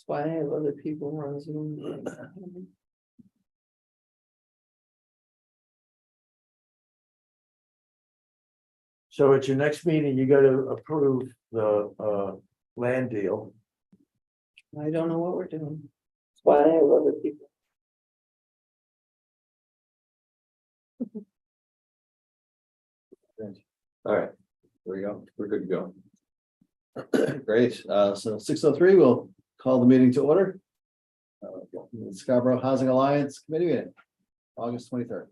why I have other people run Zoom. So at your next meeting, you gotta approve the land deal. I don't know what we're doing. That's why I have other people. All right, there we go. We're good to go. Great. So 6:03, we'll call the meeting to order. Scarborough Housing Alliance Committee meeting, August 23rd.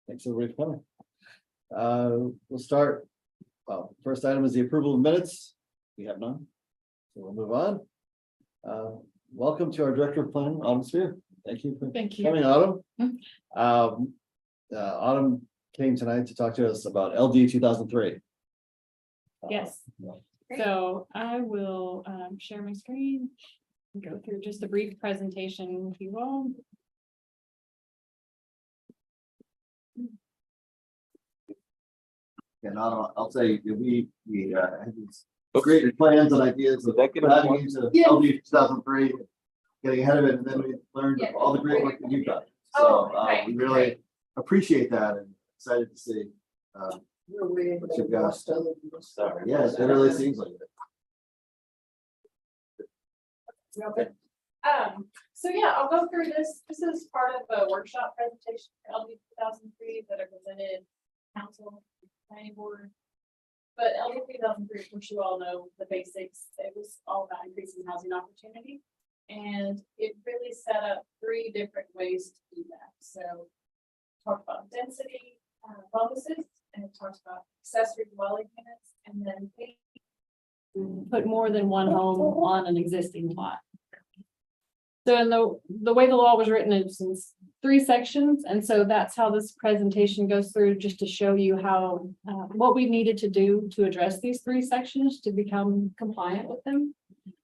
Thanks everybody for coming. We'll start. First item is the approval of minutes. We have none. So we'll move on. Welcome to our Director of Planning, Autumn Sphere. Thank you for coming, Autumn. Autumn came tonight to talk to us about LD 2003. Yes. So I will share my screen and go through just a brief presentation with you all. And I'll say we had these great plans and ideas of diving into LD 2003, getting ahead of it, and then we learned all the great work that you've done. So we really appreciate that and excited to see what you've got. Yes, it really seems like it. So yeah, I'll go through this. This is part of a workshop presentation for LD 2003 that I presented council planning board. But LD 2003, of course, you all know the basics. It was all about increasing housing opportunity. And it really set up 3 different ways to do that. So talked about density bonuses, and it talks about accessory dwelling units, and then put more than one home on an existing lot. So in the way the law was written, it's in 3 sections, and so that's how this presentation goes through, just to show you how what we needed to do to address these 3 sections to become compliant with them.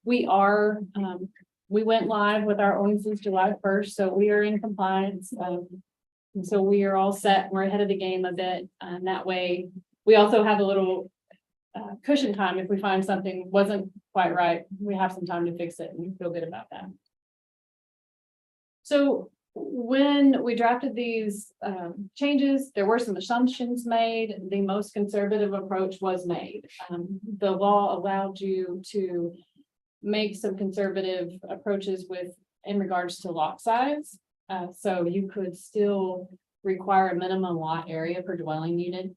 We are we went live with our ordinances July 1st, so we are in compliance. And so we are all set. We're ahead of the game a bit. And that way, we also have a little cushion time. If we find something wasn't quite right, we have some time to fix it, and we feel good about that. So when we drafted these changes, there were some assumptions made. The most conservative approach was made. The law allowed you to make some conservative approaches in regards to lot size. So you could still require a minimum lot area per dwelling unit,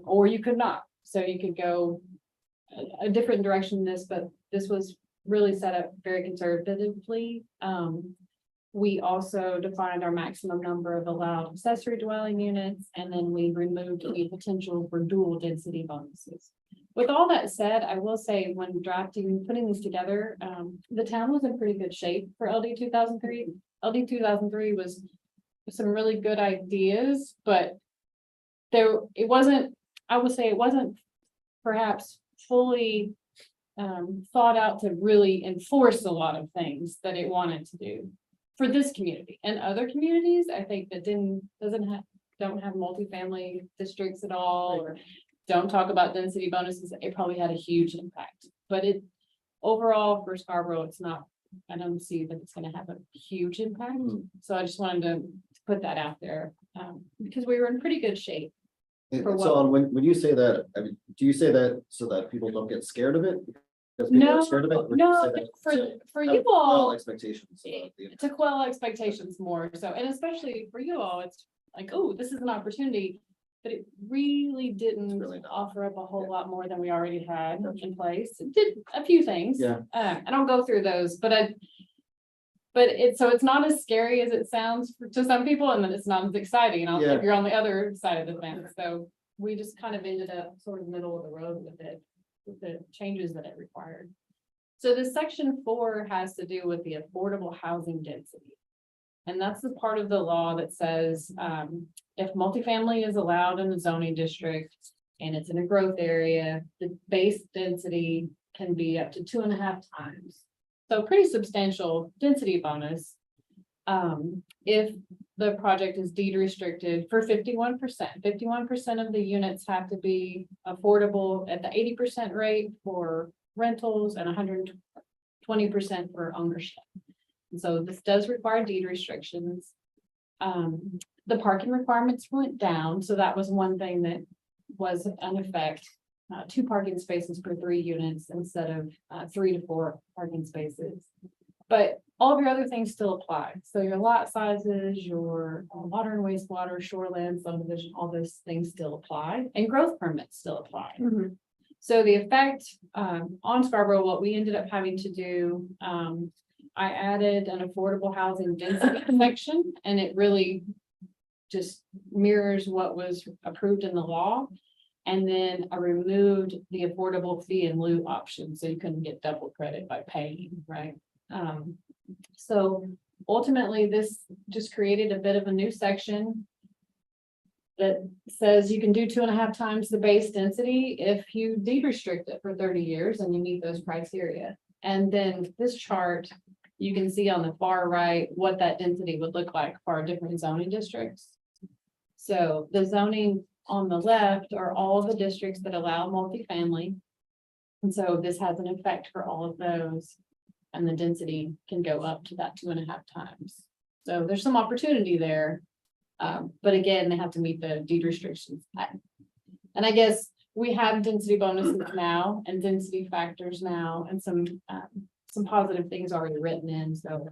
or you could not. So you could go a different direction than this, but this was really set up very conservatively. We also defined our maximum number of allowed accessory dwelling units, and then we removed any potential for dual density bonuses. With all that said, I will say when putting this together, the town was in pretty good shape for LD 2003. LD 2003 was some really good ideas, but it wasn't perhaps fully thought out to really enforce a lot of things that it wanted to do for this community. And other communities, I think, that don't have multifamily districts at all, or don't talk about density bonuses, it probably had a huge impact. But overall for Scarborough, it's not, I don't see that it's going to have a huge impact. So I just wanted to put that out there because we were in pretty good shape. So when you say that, I mean, do you say that so that people don't get scared of it? No, scared of it? no, for you all, expectations. to quell expectations more. So, and especially for you all, it's like, oh, this is an opportunity, but it really didn't offer up a whole lot more than we already had in place. It did a few things. Yeah. And I'll go through those, but it's not as scary as it sounds to some people, and then it's not as exciting if you're on the other side of the fence. So we just kind of ended up sort of middle of the road with the changes that it required. So this section 4 has to do with the affordable housing density. And that's the part of the law that says if multifamily is allowed in a zoning district and it's in a growth area, the base density can be up to 2.5 times. So pretty substantial density bonus. If the project is deed restricted for 51%, 51% of the units have to be affordable at the 80% rate for rentals and 20% for ownership. And so this does require deed restrictions. The parking requirements went down, so that was one thing that was an effect. 2 parking spaces per 3 units instead of 3 to 4 parking spaces. But all of your other things still apply. So your lot sizes, your water and wastewater, shoreline subdivision, all those things still apply, and growth permits still apply. Mhm. So the effect on Scarborough, what we ended up having to do, I added an affordable housing density section, and it really just mirrors what was approved in the law. And then I removed the affordable fee in lieu option, so you couldn't get double credit by paying, right? So ultimately, this just created a bit of a new section that says you can do 2.5 times the base density if you deed restrict it for 30 years and you meet those criteria. And then this chart, you can see on the far right what that density would look like for our different zoning districts. So the zoning on the left are all of the districts that allow multifamily. And so this has an effect for all of those. And the density can go up to that 2.5 times. So there's some opportunity there. But again, they have to meet the deed restrictions. And I guess we have density bonuses now and density factors now and some positive things already written in. So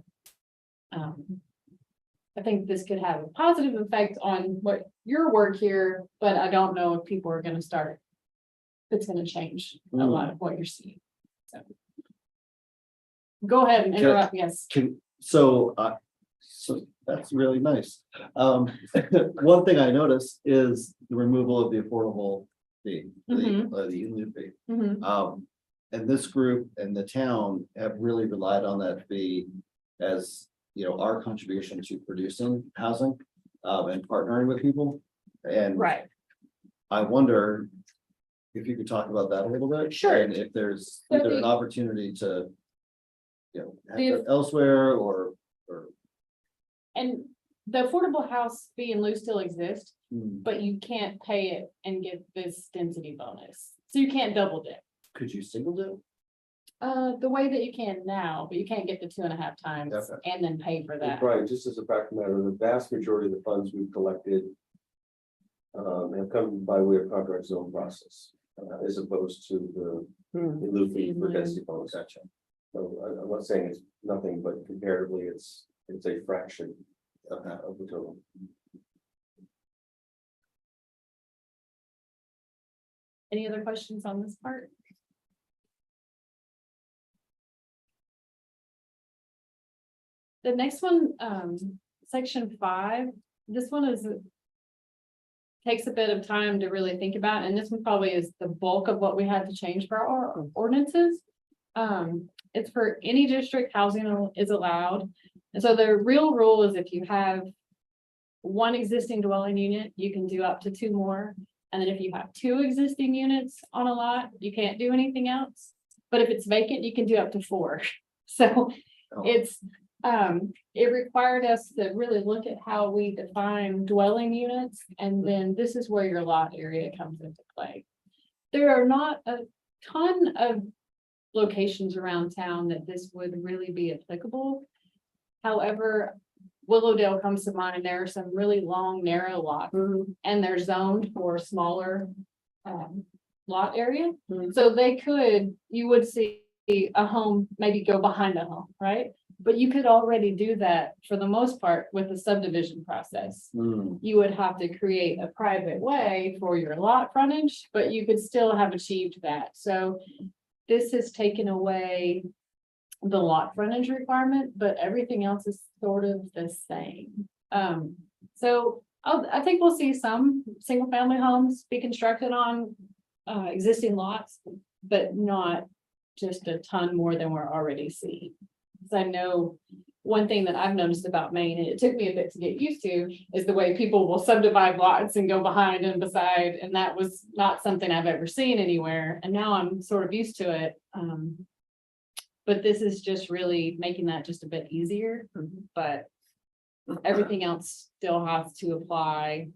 I think this could have a positive effect on what your work here, but I don't know if people are going to start. It's going to change a lot of what you're seeing. So go ahead and interrupt. Yes. So that's really nice. One thing I noticed is the removal of the affordable fee, the in-lieu fee. And this group and the town have really relied on that fee as, you know, our contribution to producing housing and partnering with people. And Right. I wonder if you could talk about that a little bit. Sure. And if there's either an opportunity to, you know, have The- that elsewhere or. And the affordable house fee in lieu still exists, but you can't pay it and get this density bonus. So you can't double dip. Could you single dip? The way that you can now, but you can't get the 2.5 times Okay. and then pay for that. Right, just as a practical matter, the vast majority of the funds we've collected have come by way of contract zone process, as opposed to the in lieu fee for density bonus. Gotcha. So I'm not saying it's nothing, but comparatively, it's a fraction of the total. Any other questions on this part? The next one, section 5, this one takes a bit of time to really think about, and this one probably is the bulk of what we had to change for our ordinances. It's for any district housing is allowed. And so the real rule is if you have 1 existing dwelling unit, you can do up to 2 more. And then if you have 2 existing units on a lot, you can't do anything else. But if it's vacant, you can do up to 4. So it's it required us to really look at how we define dwelling units, and then this is where your lot area comes into play. There are not a ton of locations around town that this would really be applicable. However, Willowdale comes to mind. There are some really long, narrow lots, and they're zoned for smaller lot area. So you would see a home maybe go behind a home, right? But you could already do that for the most part with the subdivision process. You would have to create a private way for your lot frontage, but you could still have achieved that. So this has taken away the lot frontage requirement, but everything else is sort of the same. So I think we'll see some single family homes be constructed on existing lots, but not just a ton more than we're already seeing. Because I know one thing that I've noticed about Maine, and it took me a bit to get used to, is the way people will subdivide lots and go behind and beside, and that was not something I've ever seen anywhere. And now I'm sort of used to it. But this is just really making that just a bit easier, but everything else still has to apply.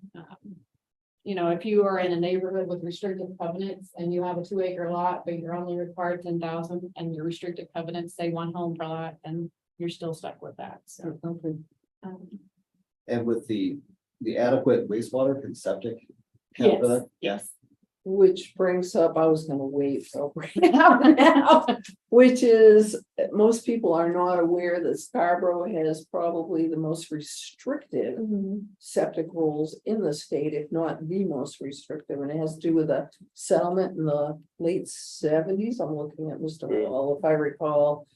you know, if you are in a neighborhood with restrictive covenants and you have a 2-acre lot, but you're only required 10,000 and your restrictive covenants say 1 home per lot, then you're still stuck with that, so. um, And with the adequate wastewater and septic. count for that? Yes. Which brings up, I was gonna wait, so I'll bring it up now, which is, most people are not aware that Scarborough has probably the most restrictive septic rules in the state, if not the most restrictive, and it has to do with a settlement in the late 70s. I'm looking at Mr. Wall, if I recall.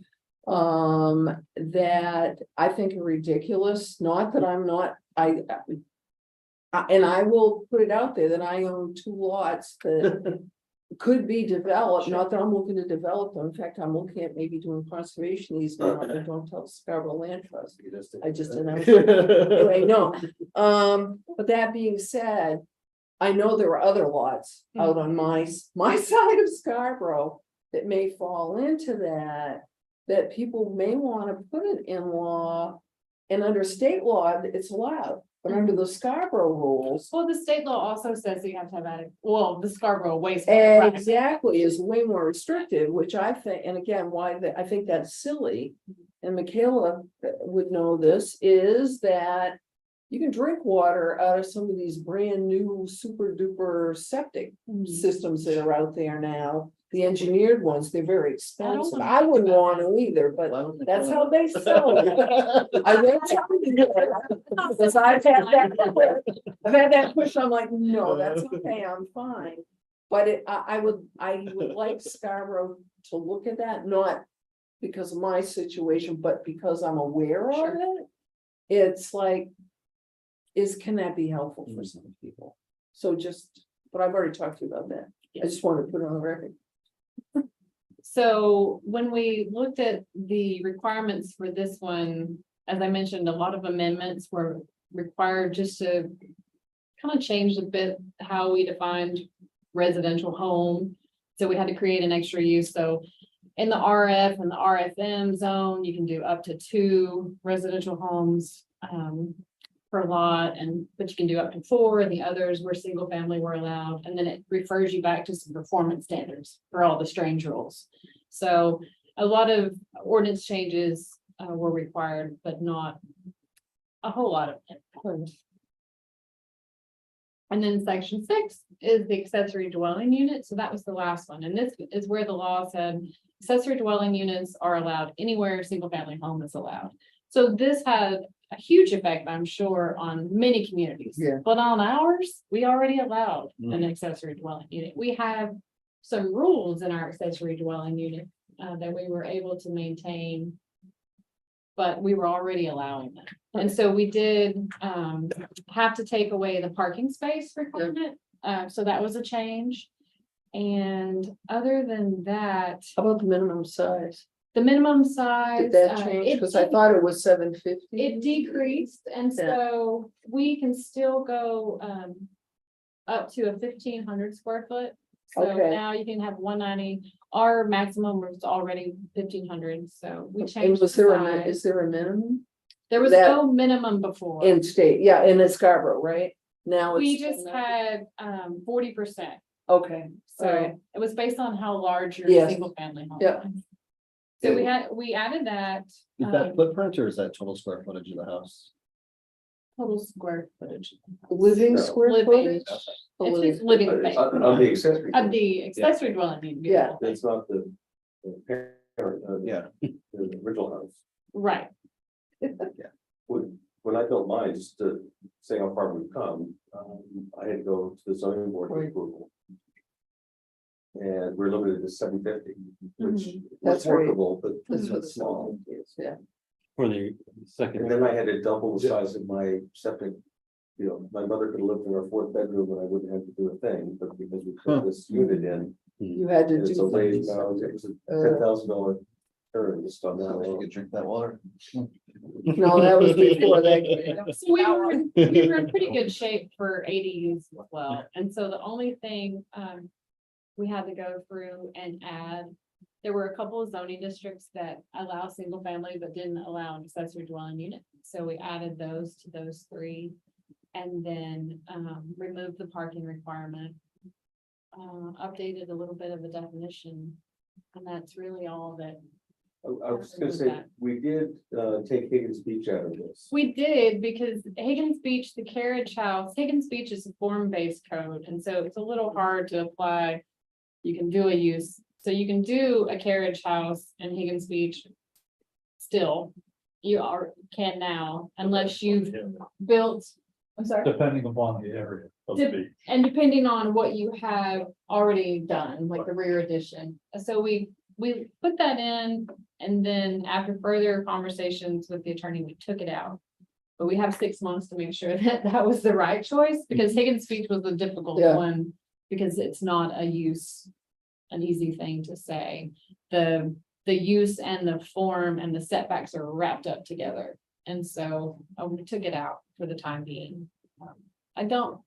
That I think are ridiculous, not that I'm not, and I will put it out there that I own 2 lots that could be developed, not that I'm looking to develop them. In fact, I'm looking at maybe doing conservation easement, I don't tell Scarborough Land Trust. I just announced it. Anyway, no, but that being said, I know there are other lots out on my side of Scarborough that may fall into that people may want to put an in-law, and under state law, it's allowed. But under the Scarborough rules, Well, the state law also says that you have to have the Scarborough wastewater. right. exactly, is way more restrictive, which I think, and again, I think that's silly. And Michaela would know this, is that you can drink water out of some of these brand new super duper septic systems that are out there now. The engineered ones, they're very expensive. wanna I think wouldn't about want to either, but Why would they that's call how they sell it. I will tell you that, because I've had that push, I'm like, no, that's okay, I'm fine. But I would like Scarborough to look at that, not because of my situation, but because I'm aware of Sure. it. It's like, can that be helpful for some people? So but I've already talked to you about that. I just wanted to put it on the record. So when we looked at the requirements for this one, as I mentioned, a lot of amendments were required just to kind of change a bit how we defined residential home. So we had to create an extra use. So in the RF and the RFM zone, you can do up to 2 residential homes per lot, but you can do up to 4, and the others were single family were allowed, and then it refers you back to some performance standards for all the strange rules. So a lot of ordinance changes were required, but not a whole lot of it. And then section 6 is the accessory dwelling unit, so that was the last one, and this is where the law said accessory dwelling units are allowed anywhere a single family home is allowed. So this had a huge effect, I'm sure, on many communities. Yeah. But on ours, we already allowed an accessory dwelling unit. We have some rules in our accessory dwelling unit that we were able to maintain, but we were already allowing them. And so we did have to take away the parking space requirement. So that was a change. And other than that, How about the minimum size? the minimum size. Did that change? Because I thought it was 750. It decreased, and so we can still go up to a 1,500 square foot. So Okay. now you can have 190. Our maximum was already 1,500, so we And changed the is there size. a minimum There was that- no minimum before. in state? Yeah, in Scarborough, right? Now We it's just had 40%. okay. So Alright. it was based on how large your Yes. single family home Yeah. was. So we added that. Is that footprint or is that total square footage of the house? Total square footage. Living No. square Living. footage. It's just living space On the accessory. of the accessory dwelling unit. Yeah. It's not the parent, Yeah. the original house. Right. When I built mine, just to say how far we've come, I had to go to the zoning board for Right. approval. And we're limited to 750, which was That's right. workable, but That's what it's small. is, yeah. For the And second, then I had to double the size of my septic. You know, my mother could have lived in her 4th bedroom and I wouldn't have to do a thing, but because we put this unit in, You had to it's a do way, things. it was a $10,000 turn just on that You alone. could drink that water. No, that was before that. So we were in pretty good shape for ADUs as well. And so the only thing we had to go through and add, there were a couple of zoning districts that allow single family but didn't allow an accessory dwelling unit. So we added those to those 3. And then, remove the parking requirement. Updated a little bit of the definition, and that's really all that. I was gonna say, we did take Higgins Beach out of this. We did, because Higgins Beach, the carriage house, Higgins Beach is a form-based code, and so it's a little hard to apply. You can do a use, so you can do a carriage house in Higgins Beach. Still, can now, unless you've built, I'm sorry. Depending upon the area of the beach. And depending on what you have already done, like the rear addition. So we put that in, and then after further conversations with the attorney, we took it out. But we have 6 months to make sure that that was the right choice, because Higgins Beach was a difficult Yeah. one, because it's not an easy thing to say. The use and the form and the setbacks are wrapped up together. And so we took it out for the time being. I don't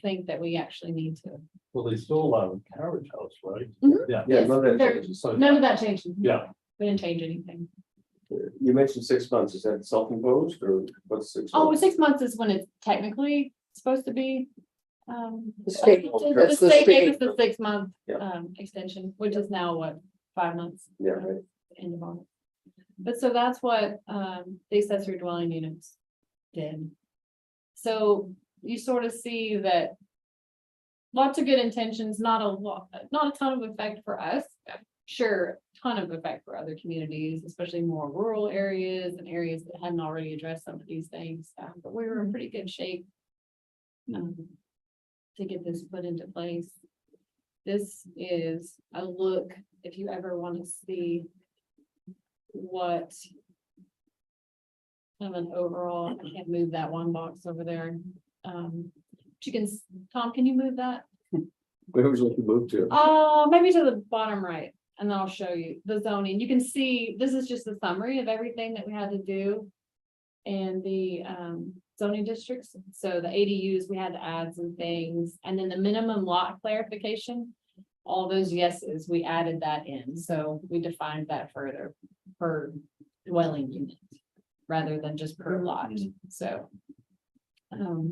think that we actually need to. Well, they still allow a carriage house, right? Mhm. Yeah. Yeah, Yes, none of that there- changes. So, None of that changed. yeah, We didn't change anything. You mentioned 6 months. Is that self-imposed or what's 6 Oh, months? 6 months is when it's technically supposed to be. The state- The that's the state gave us state. the 6 month Yeah. extension, which is now what, 5 months? Yeah, right. End of August. But so that's what the accessory dwelling units did. So you sort of see that. Lots of good intentions, not a ton of effect for us. Sure, ton of effect for other communities, especially more rural areas and areas that hadn't already addressed some of these things. But we were in pretty good shape. To get this put into place. This is a look, if you ever want to see. What. Kind of an overall, I can't move that one box over there. Tom, can you move that? Where would you like to move to? Maybe to the bottom right, and then I'll show you the zoning. You can see, this is just a summary of everything that we had to do. In the zoning districts, so the ADUs, we had to add some things, and then the minimum lot clarification. All those yeses, we added that in, so we defined that further per dwelling unit. Rather than just per lot, so. Other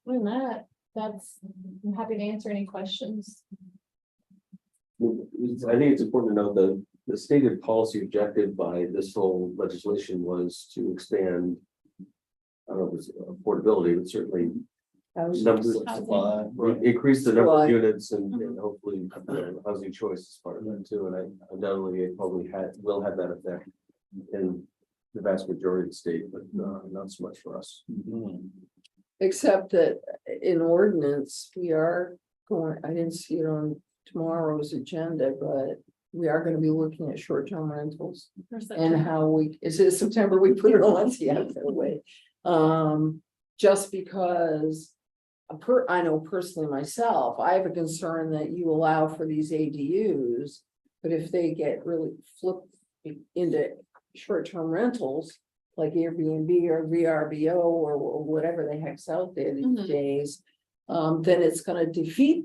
than that, I'm happy to answer any questions. I think it's important to note the stated policy objective by this whole legislation was to expand. I don't know if it's affordability, but certainly numbers, Supply. increase the number Supply. of units and hopefully housing choice is part of that too. And I undoubtedly it probably will have that effect in the vast majority of the state, but not so much for us. Except that in ordinance, we are going, I didn't see it on tomorrow's agenda, but we are gonna be looking at short-term rentals. And how is it September we put it on, let's see how it's that way. Just because. I know personally myself, I have a concern that you allow for these ADUs. But if they get really flipped into short-term rentals. Like Airbnb or VRBO or whatever the heck's out there these Mhm. days. Then it's gonna defeat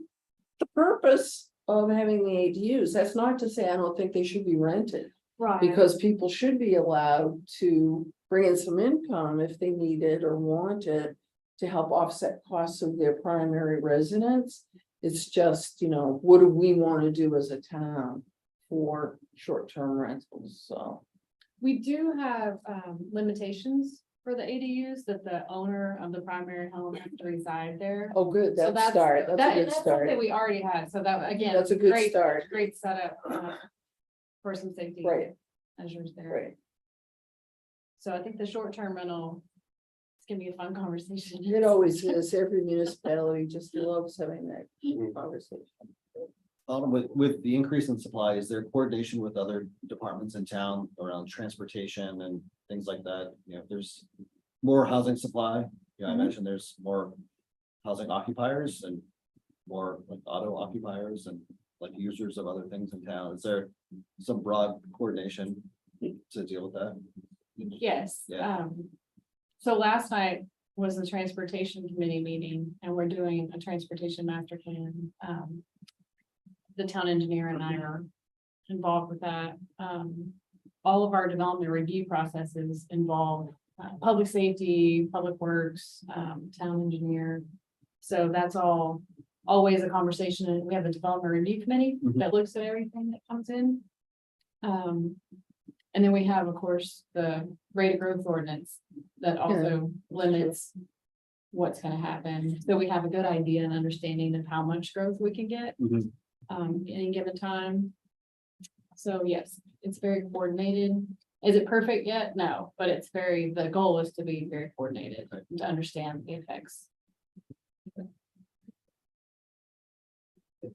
the purpose of having the ADUs. That's not to say I don't think they should be rented. Right. Because people should be allowed to bring in some income if they need it or want it. To help offset costs of their primary residence. It's just, what do we want to do as a town for short-term rentals, so. We do have limitations for the ADUs that the owner of the primary home has to reside there. Oh, good, So that's start, that's a good That's something start, we already had, so that, again. that's a good great- start, Great setup for some safety right, measures there. right. So I think the short-term rental, it's gonna be a fun conversation. It always is, every municipality just loves having that Mm-hmm. conversation. With the increase in supply, is there coordination with other departments in town around transportation and things like that? If there's more housing supply, I Mhm. imagine there's more housing occupiers and more like auto occupiers and like users of other things in town. Is there some broad coordination to deal with that? Yes, Yeah. so last night was the transportation committee meeting, and we're doing a transportation master plan. The town engineer and I are involved with that. All of our development review processes involve public safety, public works, town engineer. So that's all always a conversation, and we have a development review committee Mhm. that looks at everything that comes in. And then we have, of course, the rate of growth ordinance that also limits what's gonna happen. So we have a good idea and understanding of how much growth we can get Mhm. any given time. So yes, it's very coordinated. Is it perfect yet? No, but it's the goal is to be very coordinated, to understand the effects.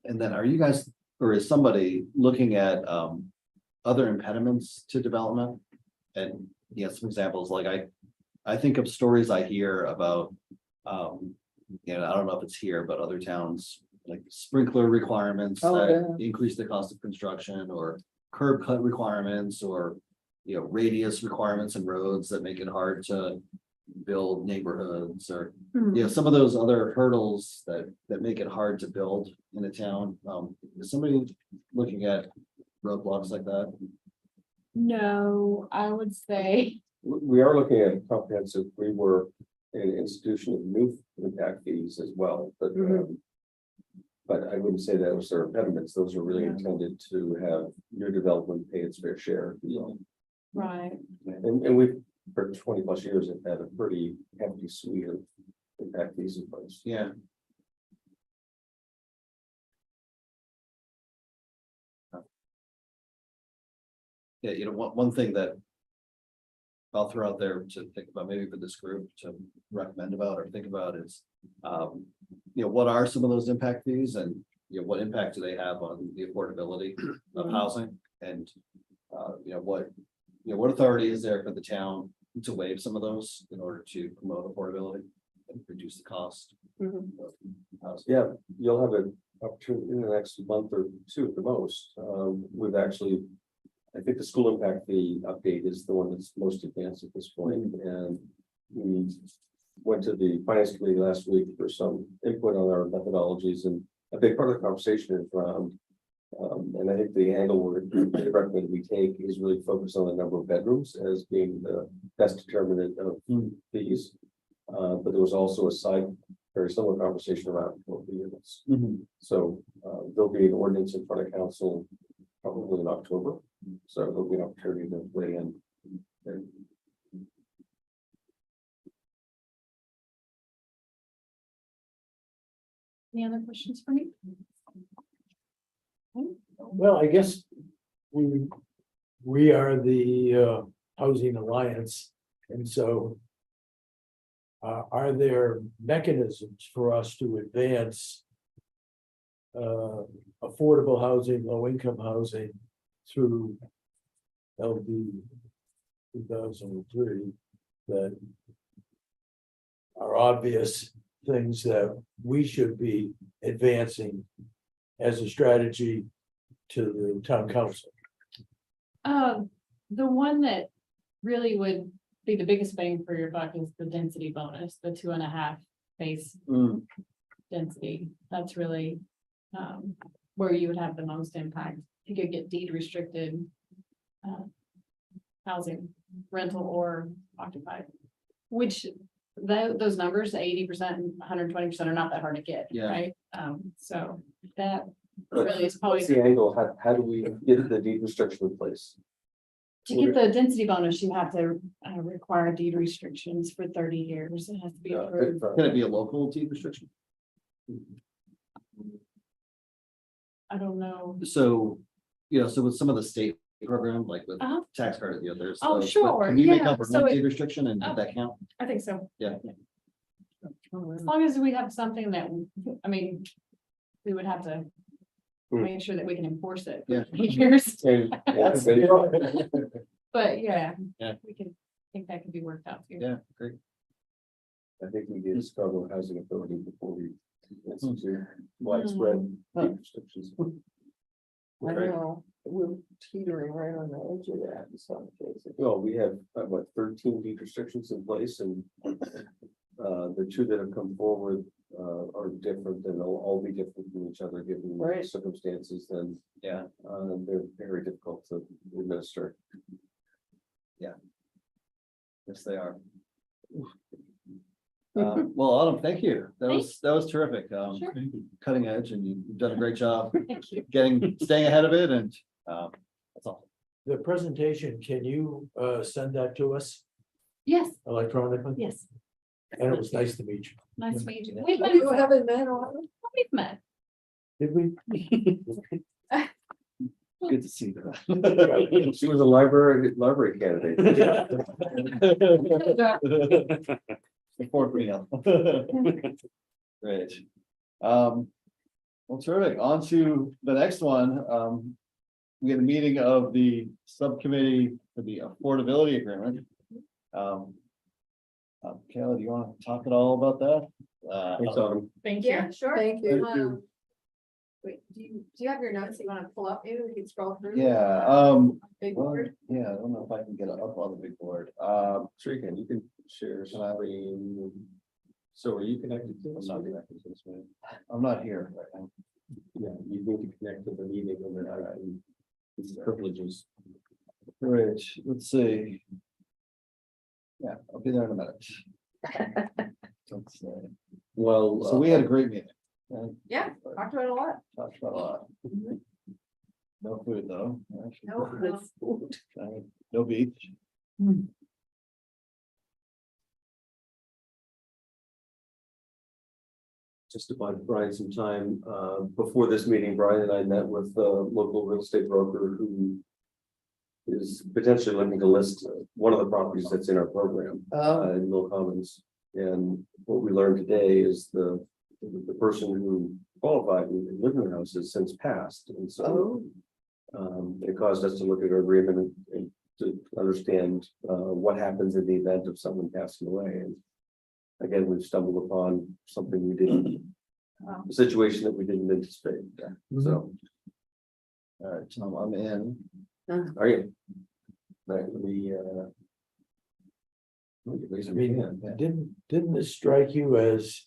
And then are you guys, or is somebody looking at other impediments to development? And some examples, like I think of stories I hear about, I don't know if it's here, but other towns, like sprinkler requirements Oh, that increase the cost of construction, or curb cut requirements, or radius requirements and roads that make it hard to build neighborhoods, or some of those other hurdles that make it hard to build in a town. Is somebody looking at roadblocks like that? No, I would say, We are looking at a comprehensive rework and institution of new impact fees as well, but. But I wouldn't say that was their impediments. Those are really intended to have new development pay its fair share. right, And we've, for 20+ years, have had a pretty hefty suite of impact fees in place. Yeah. Yeah, one thing that I'll throw out there to think about, maybe for this group to recommend about or think about is, what are some of those impact fees, and, what impact do they have on the affordability of housing? And, what authority is there for the town to waive some of those in order to promote affordability and reduce the cost? of housing? Yeah, you'll have an opportunity in the next month or two at the most. We've actually, I think the school impact fee update is the one that's most advanced at this point, and we went to the finance committee last week for some input on our methodologies, and a big part of the conversation is around, and I think the angle they recommend we take is really focus on the number of bedrooms as being the best determinant of fees. But there was also a side, very similar conversation around the units. So there'll be an ordinance in front of council probably in October. So there'll be an opportunity to weigh in. any other questions for me? Well, I guess we are the Housing Alliance, and so are there mechanisms for us to advance affordable housing, low-income housing through LD 2003 that are obvious things that we should be advancing as a strategy to the town council? The one that really would be the biggest bang for your buck is the density bonus, the 2.5 base density. That's really where you would have the most impact. You could get deed restricted housing, rental or occupied, which those numbers, 80% and 120% are not that hard to get, right? So that really is probably. What's the angle? How do we get the deed restriction in place? To get the density bonus, you have to require deed restrictions for 30 years. It has to be approved. Can it be a local deed restriction? I don't know. So, so with some of the state program, like with tax credit, there's. Oh, those, but sure, Can we make yeah, up a so deed restriction and did that count? I think so. Yeah. As long as we have something that, I mean, we would have to make sure that we can enforce it. Yeah. For years. And But yeah. Yeah. We can, I think that could be worked out too. Yeah, great. I think we did Scarborough Housing Authority before we instituted widespread deed restrictions. I know, we're teetering right on the edge of that in some cases. Well, we have, 13 deed restrictions in place, and the two that have come forward are different, and they'll all be different from each other given Right. circumstances, then Yeah. they're very difficult to administer. Yes, they are. Well, Autumn, thank you. That was terrific. Sure. Cutting edge, and you've done a great job Thank you. staying ahead of it, and that's all. The presentation, can you send that to us Yes, electronically? yes. And it was nice to meet you. Nice to meet you. You haven't met Autumn? We've met. Did we? Good to see you. She was a library candidate. The fourth meal. Great. Well, terrific. On to the next one. We had a meeting of the subcommittee for the affordability agreement. Kayla, do you want to talk at all about that? Thanks, Autumn. Thank you. Yeah, sure. Thank you. Wait, do you have your notes you want to pull up? Maybe we could scroll through. Yeah, Big well, board. yeah, I don't know if I can get it up on the big board. Sure you can share screen. So are you connected to? I'm not connected to this one. I'm not here. Yeah, you need to connect to the meeting and then I can. These privileges. Right, let's see. Yeah, I'll be there in a minute. Let's see. Well. So we had a great meeting. and Yeah, talked about it a lot. Talked about a lot. No food though. No, That's food. No beach. Just to buy Brian some time, before this meeting, Brian and I met with a local real estate broker who is potentially looking to list one of the properties that's in our program, in Mill Commons. And what we learned today is the person who qualified and lived in the house has since passed, and so it caused us to look at our agreement and to understand what happens in the event of someone passing away. And again, we've stumbled upon something we didn't, a situation that we didn't anticipate. So, All right, Tom, I'm in. are you? Right, I mean, didn't this strike you as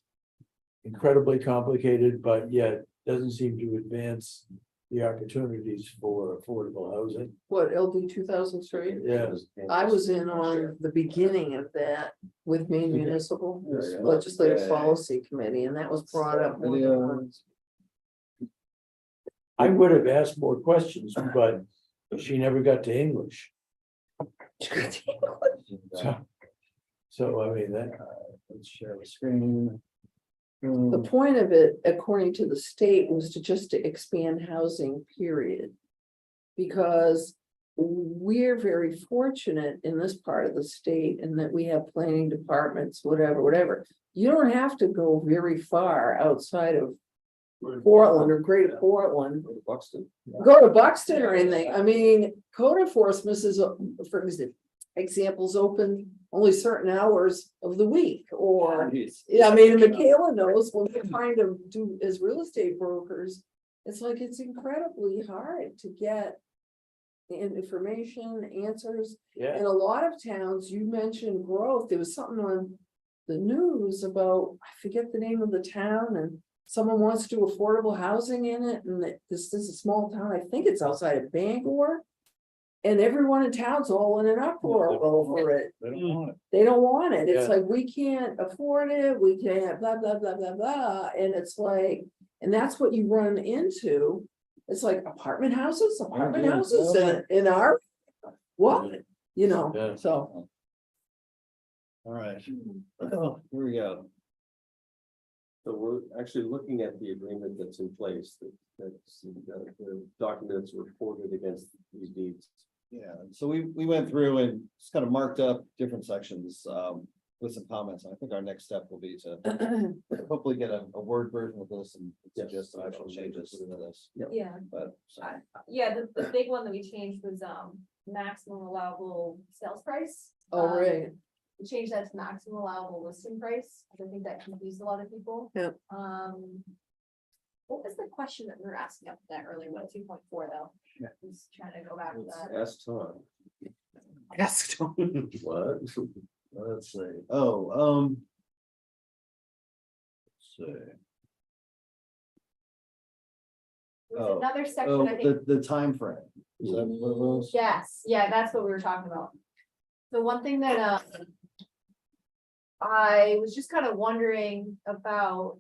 incredibly complicated, but yet doesn't seem to advance the opportunities for affordable housing? What, LD 2003? Yeah. I was in on the beginning of that with Maine Municipal Yeah. Legislative Yeah. Policy Committee, and that was brought up more than once. I would have asked more questions, but she never got to English. So I mean, that, Let's share the screen. The point of it, according to the state, was to expand housing, period. Because we're very fortunate in this part of the state in that we have planning departments, whatever. You don't have to go very far outside of Portland or Greater Portland. Buxton. Go to Buxton or anything. I mean, code enforcement is, for examples, open only certain hours of the week, or, yeah, I mean, Michaela knows when we're trying to do as real estate brokers, it's like, it's incredibly hard to get information, answers. yeah, In a lot of towns, you mentioned growth. There was something on the news about, I forget the name of the town, and someone wants to do affordable housing in it, and this is a small town, I think it's outside of Bangor. And everyone in town's all in an uproar over it. They don't want it. They don't want it. It's Yeah. like, we can't afford it, we can't blah, blah, blah, blah, blah. And it's like, and that's what you run into. It's like apartment houses in our, what, Yeah. so. All right. Oh, here we go. So we're actually looking at the agreement that's in place, that's the documents reported against these deeds. Yeah, so we went through and just kind of marked up different sections with some comments. I think our next step will be to hopefully get a word version of this and suggest some actual changes to this. Yeah, But so, yeah, the big one that we changed was maximum allowable sales price. Oh, right. We changed that to maximum allowable listing price, because I think that confused a lot of people. Yep. What was the question that we were asking up that earlier, what, 2.4 though? Yeah. Just trying to go back to that. Ask Tom. Ask What? let's see. Oh, let's see. There was another section, Oh, I think. the time frame. Is that what it was? Yes, yeah, that's what we were talking about. The one thing that, I was just kind of wondering about.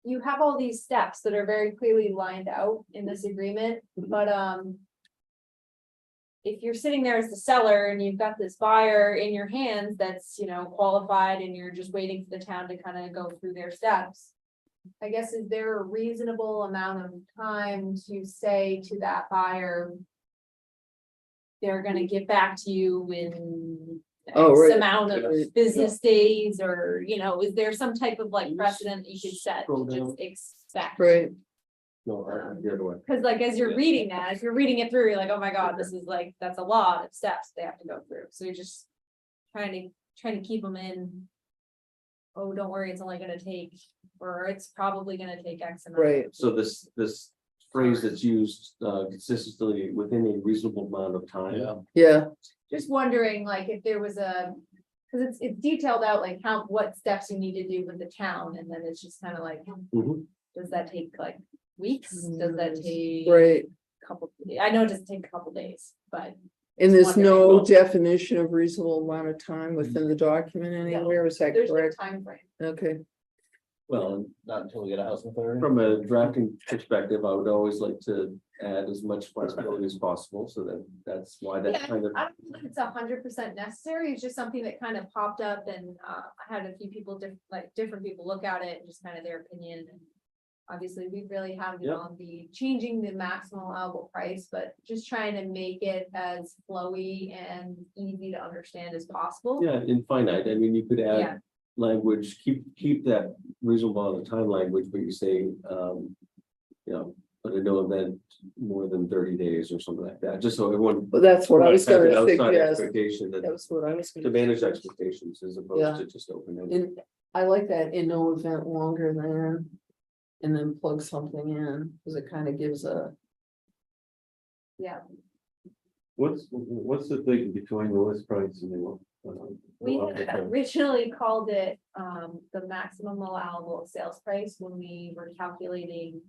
You have all these steps that are very clearly lined out in this agreement, but, if you're sitting there as the seller and you've got this buyer in your hands that's, qualified and you're just waiting for the town to kind of go through their steps. I guess, is there a reasonable amount of time to say to that buyer? They're gonna get back to you in Oh, X right. amount of business days, or, is there some type of like precedent you could set Scroll to down. just expect? Right, No, the other way. Cause like, as you're reading that, if you're reading it through, you're like, oh my God, this is like, that's a lot of steps they have to go through, so you're just trying to keep them in. Oh, don't worry, it's only gonna take, or it's probably gonna take X amount. right. So this phrase that's used consistently within a reasonable amount of time. Yeah. Yeah, Just wondering, like, if there was a, cause it's detailed out, like, what steps you need to do with the town, and then it's just kind of like, Mhm. does that take like weeks? Does that take? right. a Couple, I know it doesn't take a couple days, but And there's wondering. no Well- definition of reasonable amount of time within the document anywhere, is that there's no correct? timeframe. Okay, Well, Not until we get a house authority. from a drafting perspective, I would always like to add as much flexibility as possible, so that's why that Yeah, kind of. I don't think it's 100% necessary, it's just something that kind of popped up, and I had a few people, different people look at it, and just kind of their opinion. And obviously, we really haven't Yep. on the changing the maximum allowable price, but just trying to make it as flowy and easy to understand as possible. Yeah, infinite, I mean, you could Yeah. add language, keep that reasonable amount of time language, but you say, but a no event more than 30 days or something like that, just so everyone. well, that's what I was has an gonna outside suggest, Expectation that, that's what I was to gonna. manage expectations as Yeah. opposed to just open ended. And I like that, in no event longer than, and then plug something in, because it kind of gives a, Yeah, What's the thing between the list price and the? we had originally called it the maximum allowable sales price when we were calculating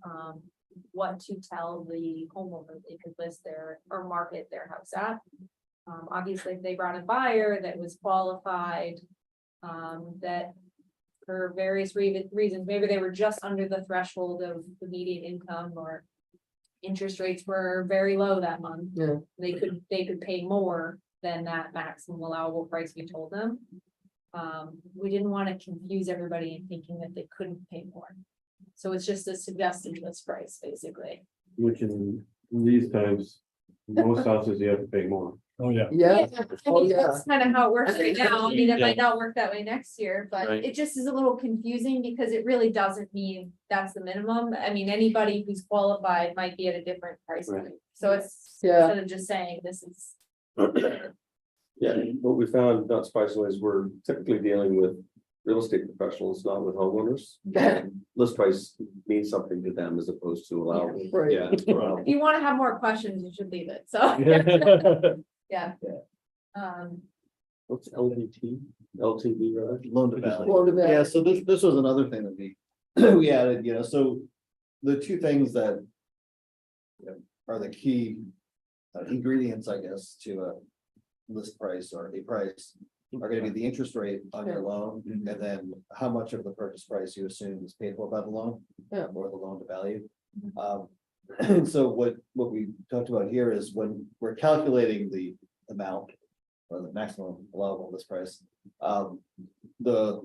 what to tell the homeowner they could list their or market their house at. Obviously, if they brought a buyer that was qualified, that for various reasons, maybe they were just under the threshold of the median income, or interest rates were very low that month. yeah, They could pay more than that maximum allowable price we told them. We didn't want to confuse everybody in thinking that they couldn't pay more. So it's just a suggested list price, basically. Which in these times, most houses you have to pay more. Oh, yeah. yeah, I oh, mean, yeah. that's kind of how it works right now. I mean, it Yeah. might not work that way next year, but Right. it just is a little confusing because it really doesn't mean that's the minimum. I mean, anybody who's qualified might be at a different price Right. point. So it's, Yeah. instead of just saying this is, Yeah, and what we found, not surprisingly, is we're typically dealing with real estate professionals, not with homeowners. List price means something to them as opposed to allowable. Right. Yeah. if you want to have more questions, you should leave it. So, yeah. What's LDT? LTV, rather? Loan to value. Loan to value. Yeah, so this was another thing that we, we added, so the two things that are the key ingredients, I guess, to a list price or a price are gonna be the interest rate on your loan, and then how much of the purchase price you assume is paid for by the loan. Yeah. Or the loan to value. So what we talked about here is when we're calculating the amount or the maximum allowable list price, the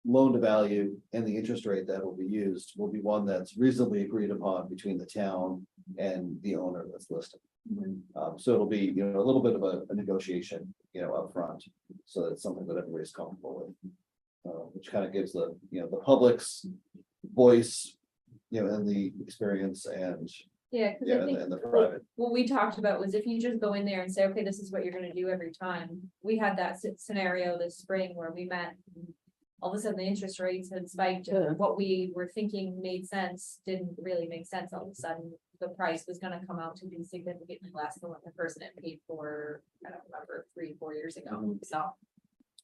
loan to value and the interest rate that will be used will be one that's reasonably agreed upon between the town and the owner that's listed. So it'll be, a little bit of a negotiation, upfront, so that's something that everybody's comfortable with. Which kind of gives the, the public's voice, and the experience and, Yeah, because I think and the private. what we talked about was if you just go in there and say, okay, this is what you're gonna do every time. We had that scenario this spring where we met. And all of a sudden, the interest rates had spiked, Yeah. and what we were thinking made sense, didn't really make sense. All of a sudden, the price was gonna come out to be significantly less than what the person had paid for, I don't remember, 3-4 years ago. So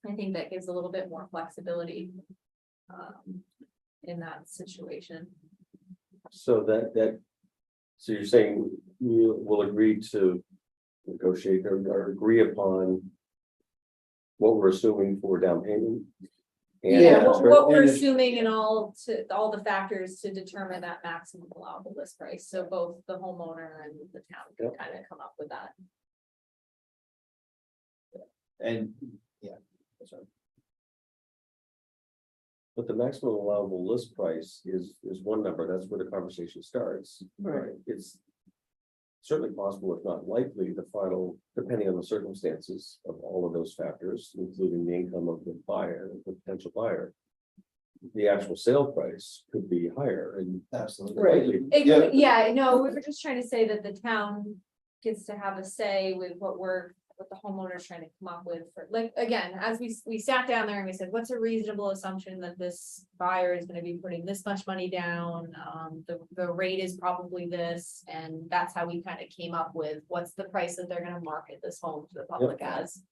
I think that gives a little bit more flexibility in that situation. So so you're saying you will agree to negotiate or agree upon what we're assuming for down payment? And Yeah. What we're And it's- assuming and all the factors to determine that maximum allowable list price, so both the homeowner and the town can Yep. kind of come up with that. And, yeah. That's right. But the maximum allowable list price is one number, that's where the conversation starts. Right. It's certainly possible, if not likely, the final, depending on the circumstances of all of those factors, including the income of the buyer, the potential buyer. The actual sale price could be higher and Absolutely. Right. Yeah, no, we were just trying to say that the town gets to have a say with what the homeowner's trying to come up with for, like, again, as we sat down there and we said, what's a reasonable assumption that this buyer is gonna be putting this much money down? The rate is probably this, and that's how we kind of came up with what's the price that they're gonna market this home to the public as.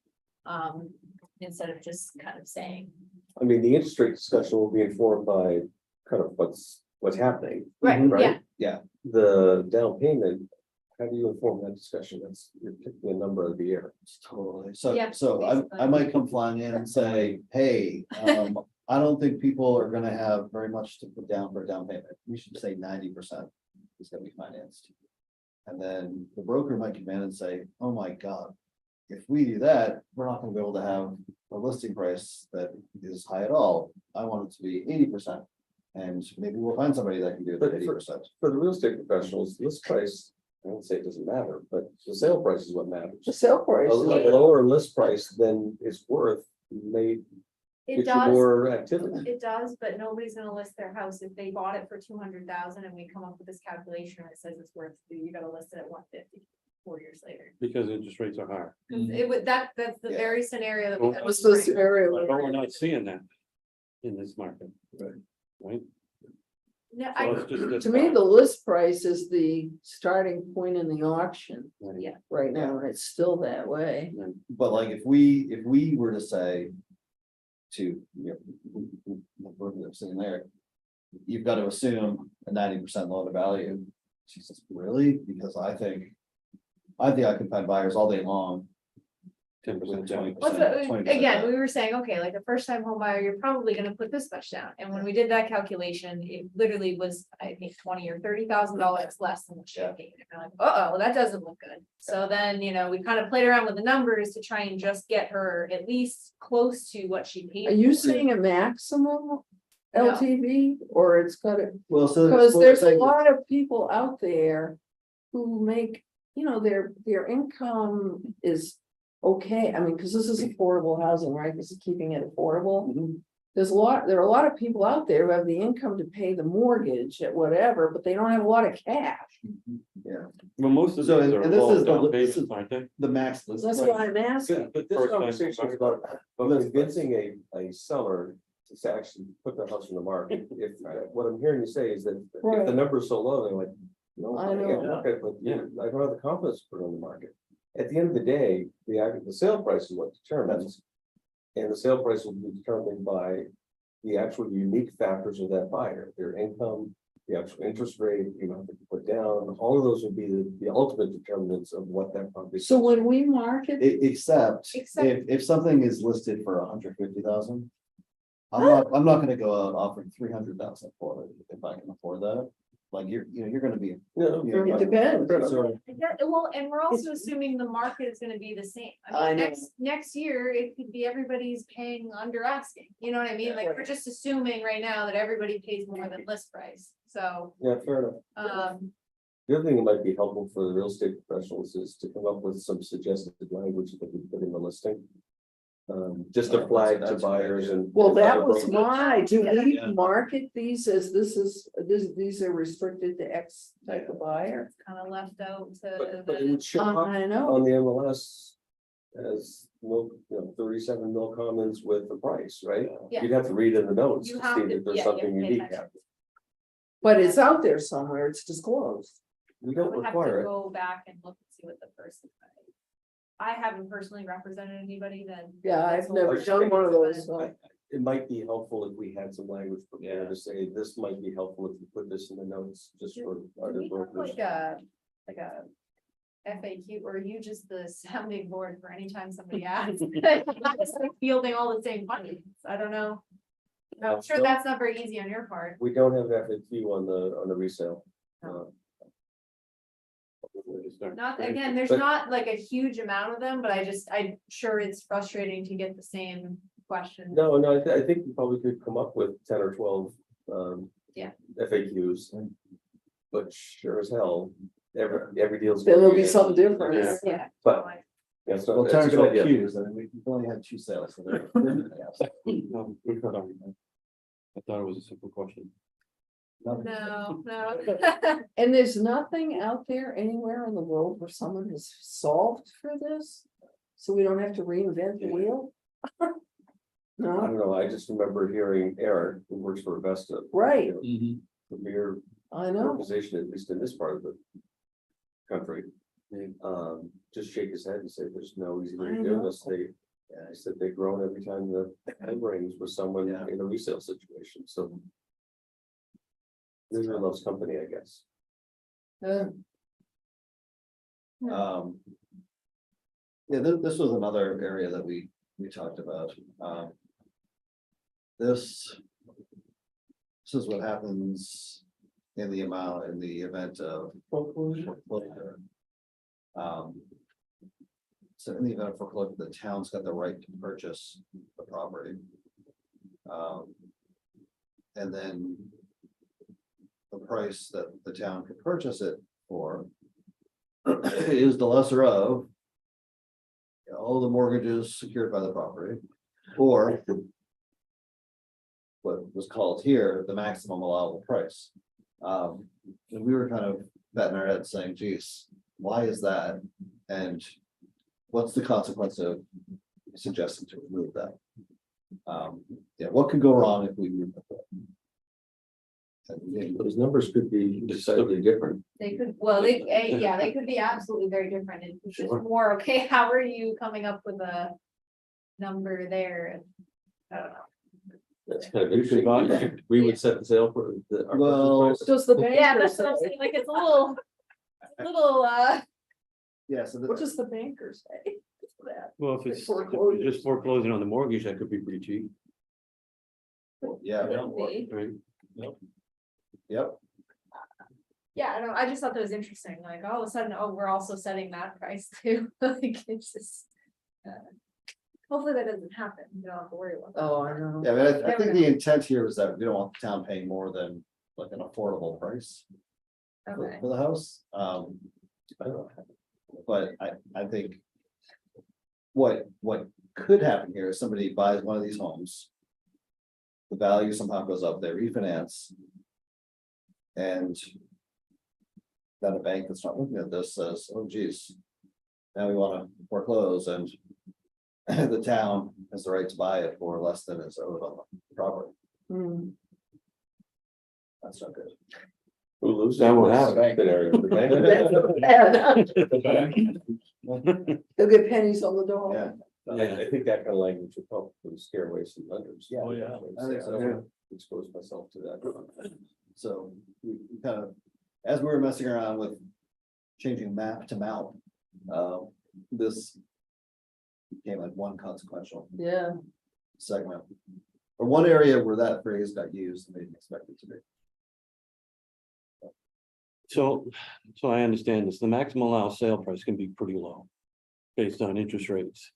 Instead of just kind of saying. I mean, the interest rate discussion will be informed by kind of what's happening. Right, Right? yeah. The down payment, how do you inform that discussion? You're picking a number of the year. Totally. Yeah, So I basically. might come flying in and say, hey, I don't think people are gonna have very much to put down for a down payment. We should say 90% is gonna be financed. And then the broker might come in and say, oh my God, if we do that, we're not gonna be able to have a listing price that is high at all. I want it to be 80%. And maybe we'll find somebody that can do it But at 80%. For the real estate professionals, list price, I won't say it doesn't matter, but the sale price is what matters. The sale price. A lower list price than it's worth may It get you does. more activity. It does, but nobody's gonna list their house if they bought it for 200,000 and we come up with this calculation and it says it's worth, you gotta list it at 150 4 years later. Because interest rates are higher. 'Cause it would, that's the Yeah. very scenario that we. Well, had What's with the Frank. scenario? But we're not seeing that in this market. Right? No, So I, it's just this To me, time. the list price is the starting point in the auction Right. yeah. right now, and it's still that way. But like, if we were to say. To, sitting there. You've got to assume a 90% loan to value. She says, really? Because I think I can find buyers all day long. 10% With down. 20%, What's the- 20% again, down. we were saying, okay, like a first time home buyer, you're probably gonna put this much down, and when we did that calculation, it literally was, I think, $20,000 or $30,000 less than what she Yeah. paid. And we're like, uh-oh, that doesn't look good. So then, we kind of played around with the numbers to try and just get her at least close to what she paid. Are you for. saying a maximum No. LTV, or it's gotta, Well, so. because so there's a saying- lot of people out there who make, their income is okay. I mean, because this is affordable housing, right? This is keeping it affordable. Mhm. There are a lot of people out there who have the income to pay the mortgage at whatever, but they don't have a lot of cash. Yeah, Well, most of So, these and are this low is the- down this is- payments, aren't they? the max list. That's price. why I'm asking. But this First time conversation is about convincing a seller to actually put their house on the market. If, what I'm hearing you say is that if Right. the number is so low, they're like, no, I I know. don't look at it, but I don't have the confidence to put it on the market. At the end of the day, the sale price is what determines. And the sale price will be determined by the actual unique factors of that buyer, their income, the actual interest rate, that you put down, all of those would be the ultimate determinants of what that property. So when we market, Except Except- if something is listed for 150,000. I'm not gonna go out offering 300,000 for it if I can afford that. Like you're gonna be. it depends. So, Well, and we're also assuming the market is gonna be the same. I mean, know. next year, it could be everybody's paying under asking, you know what I mean? Like, we're just assuming right now that everybody pays more than list price, so, Yeah, fair enough. The other thing that might be helpful for the real estate professionals is to come up with some suggested language that we put in the listing. Just to flag to That's buyers and. Well, that other was brokers. my, do we Yeah. market these as these are restricted to X type of buyer? kind of left out to But it would show up I know, on the MLS as 37 mil comments with the price, right? Yeah. You'd have to read in the notes You to have see to- that there's yeah, you have something to pay unique attention. happening. but it's out there somewhere, it's disclosed. We I don't would have to require it. go back and look and see what the person. I haven't personally represented anybody then. Yeah, I've That's never all. done one of those, so. It might be helpful if we had some language prepared to say, this might be helpful if you put this in the notes, just for Do other we have brokers. like a FAQ, or are you just the sounding board for any time somebody asks? Fielding all the same questions, I don't know. I'm sure that's not very easy on your part. We don't have FAQ on the resale. Not, again, there's But- not like a huge amount of them, but I'm sure it's frustrating to get the same question. No, I think we probably could come up with 10 or 12 Yeah. FAQs. But sure as hell, every deal's. Then there'll be something different. Yeah. Yeah. But- That's not, Well, that's a terms good of idea. queues, I mean, we've only had 2 sales. So they're- No, we've got everything. I thought it was a simple question. No, no. And there's nothing out there anywhere in the world where someone has solved for this? So we don't have to reinvent the wheel? I No, don't know, I just remember hearing Eric, who works for Vesta. Right. Premier I know. organization, at least in this part of the country. Just shake his head and say, there's no easy way I to do know. this. I said they've grown every time the hand rings with someone Yeah. in a resale situation, so. Israel loves company, I guess. Yeah, this was another area that we talked about. This is what happens in the event of foreclosure. So in the event of foreclosure, the town's got the right to purchase the property. And then the price that the town could purchase it for is the lesser of all the mortgages secured by the property, or what was called here, the maximum allowable price. And we were kind of batting our heads saying, geez, why is that? And what's the consequence of suggesting to remove that? Yeah, what could go wrong if we remove that? Those numbers could be decidedly different. They could, well, they could be absolutely very different. It's just Sure. more, okay, how are you coming up with a number there? I don't know. That's kind of We could interesting. We would set the sale for the. our Well, purchase price. Does the Yeah, banker that's what I'm say? saying, like, it's a little, yeah, so What does the banker say? Well, if it's Foreclosure. just foreclosing on the mortgage, that could be pretty cheap, yeah, could be. right? yep. Yeah, I don't know, I just thought that was interesting, like, all of a sudden, oh, we're also setting that price too, like, it's just. Hopefully that doesn't happen, you don't have to worry about that. Oh, I know. Yeah, I mean, I Never think know. the intent here is that we don't want the town paying more than like an affordable price Okay, for the house. I don't know. But I think what could happen here is somebody buys one of these homes. The value somehow goes up, they refinance. And then a bank that's not looking at this says, oh geez, now we want to foreclose and the town has the right to buy it for less than is owed on the property. Hmm. That's not good. Who loses? That will this? happen. That area of the bank. They'll get pennies on the dollar. Yeah. I think that kind of language would probably scare away some lenders. Yeah. Oh, yeah. I think so. don't wanna expose myself to that. So we kind of, as we were messing around with changing map to mount, this became like one consequential Yeah, segment. Or one area where that phrase got used and they didn't expect it to be. So I understand this, the maximum allowed sale price can be pretty low. Based on interest rates.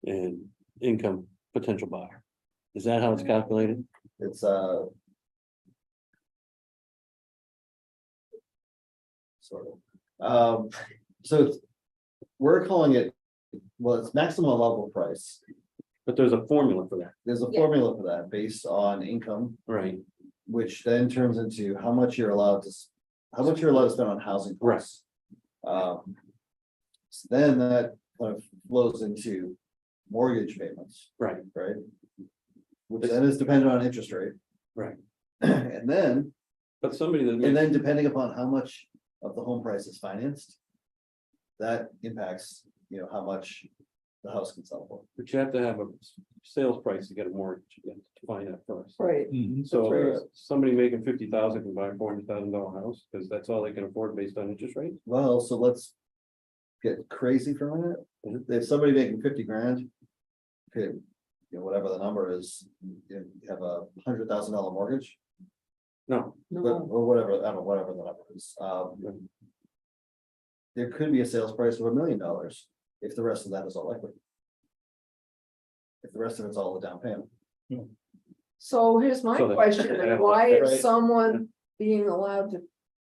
And income potential buyer. Is that how it's calculated? It's sort of, so we're calling it, well, it's maximum allowable price. But there's a formula for that. There's a Yeah. formula for that based on income, Right. which then turns into how much you're allowed to, how much you're allowed to spend on housing costs. So then that kind of flows into mortgage payments, Right. right? Which then is dependent on interest rate. Right. And then, But somebody that. and then depending upon how much of the home price is financed. That impacts, how much the house can sell for. But you have to have a sales price to get a mortgage, you have to find that first. right. So That's somebody making $50,000 can buy a $400,000 house, because that's all they can afford based on interest rate. Well, so let's get crazy for a minute. If somebody making 50 grand could you know, whatever the number is, you have a $100,000 mortgage, No, but, No, or whatever, I don't know, whatever the number is. There could be a sales price of $1 million if the rest of that is all equity. If the rest of it's all the down payment. so here's my So the- question, why is Right. someone being allowed to,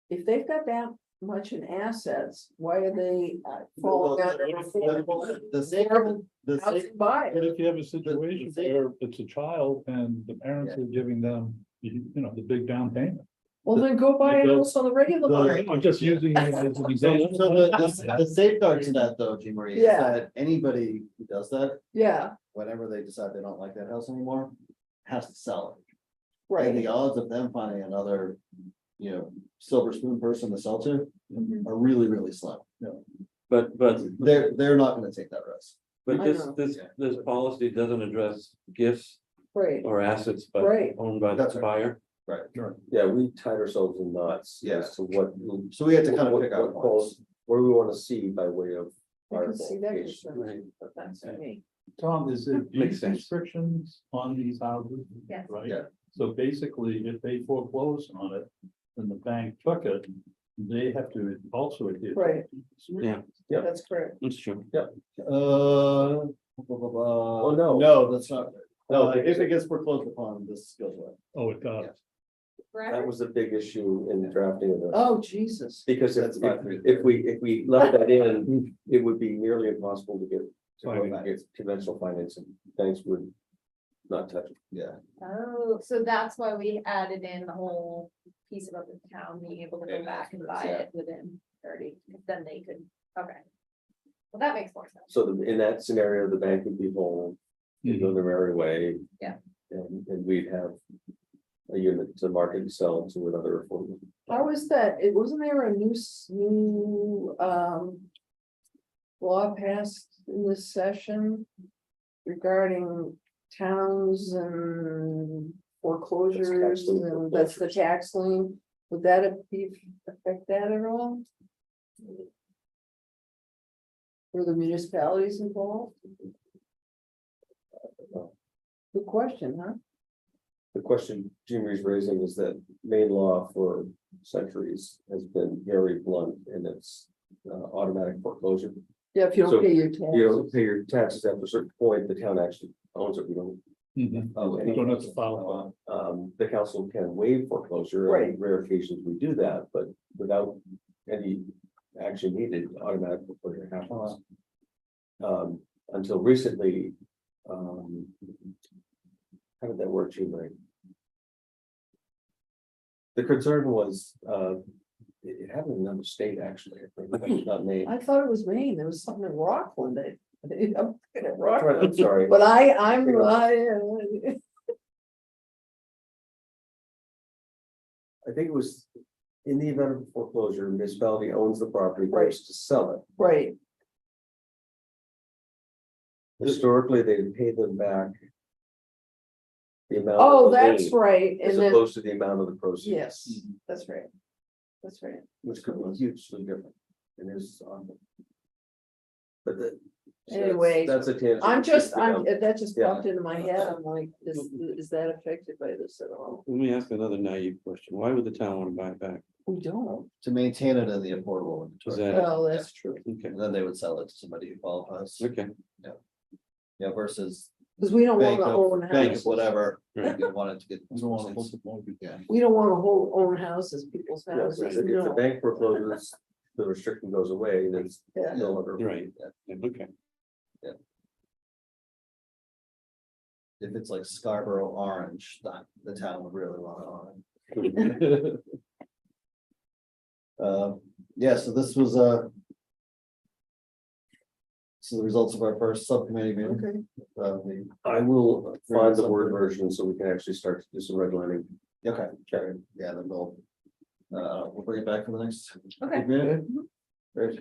if they've got that much in assets, why are they falling under affordable? The Affordable the housing buyer? But if you have a situation where it's a child and the parents are giving them, you know, the big down payment. Well, then go buy a house on the regular market. I'm just using it as an example. So the safeguard to that though, Jean Marie, is Yeah. that anybody who does that, Yeah, whenever they decide they don't like that house anymore, has to sell it. And right. the odds of them finding another, you know, silver spoon person to sell to Mhm. are really, really slim. but They're not gonna take that risk. But I this, know. this policy doesn't address gifts Right, or assets, but Right. owned by the That's right. buyer. Right. Yeah, we tied ourselves in knots Yeah. as to what. So we had to kind of what- pick out what falls- points. What do we want to see by way of. I our can see that qualification? concern, but that's me. Tom, is there Makes deed sense. restrictions on these houses? Yes. Right? Yeah. So basically, if they foreclose on it and the bank took it, they have to also adhere. to Right. it. Yeah. That's correct. That's true. Well, no. No, that's not. No, If it gets foreclosed upon, this goes away. Oh, it does. That was a big issue in the drafting of this. Oh, Jesus. Because That's if, fine. if we left that in, it would be nearly impossible to get. Financing. Conventional financing, banks would not touch it. Yeah. Oh, so that's why we added in the whole piece about the town being able to go back and buy it within 30, then they could, okay. Well, that makes more sense. So in that scenario, the bank would be whole, they'd go their merry way. Yeah. And we'd have a unit to market and sell to another affordable. How is that? It wasn't there a new law passed in this session regarding towns and foreclosures, lien and that's the tax lien? Would that affect that at all? Were the municipalities involved? Good question, huh? The question Jim is raising is that Maine law for centuries has been very blunt in its automatic foreclosure. Yeah, if you So, don't pay your You taxes. don't pay your taxes after a certain point, the town actually owns it. We don't. Mhm. You don't have to file a bond. The council can waive foreclosure. On Right. rare occasions we do that, but without any action needed, automatic foreclosure happens. Until recently, how did that work, Jean Marie? The concern was, it happened in another state, actually, I think, not Maine. I thought it was Maine. There was something in Rockland. I'm thinking of I'm Rockland. sorry. But I'm, I think it was in the event of foreclosure, municipality owns the property, Right. goes to sell it. right, Historically, they pay them back. The amount. oh, of the that's lien, right, As and then, opposed to the amount of the proceeds. yes, that's right. That's right. Which could be hugely different. It is. But the. Anyway, That's a tangent. that just Yeah. popped into my head, I'm like, is that affected by this at all? Let me ask another naive question. Why would the town want to buy it back? We don't, To maintain it in the affordable. Is inventory. that, well, that's true, okay, And then they would sell it to somebody who qualifies. okay, Yeah, versus because we don't bank wanna of, own bank of houses, whatever, Right. you want it to get. You don't want to hold the mortgage. Yeah. we don't wanna own houses, people's Yeah, houses, if the no, bank forecloses, the restriction goes away, then it's yeah. no longer. right, Yeah. okay. If it's like Scarborough orange, the town would really want to own it. Yeah, so this was so the results of our first subcommittee meeting. Okay, I will find the word version so we can actually start to do some redlining. Okay, okay, yeah, then we'll bring it back for the next. Okay. meeting. Great.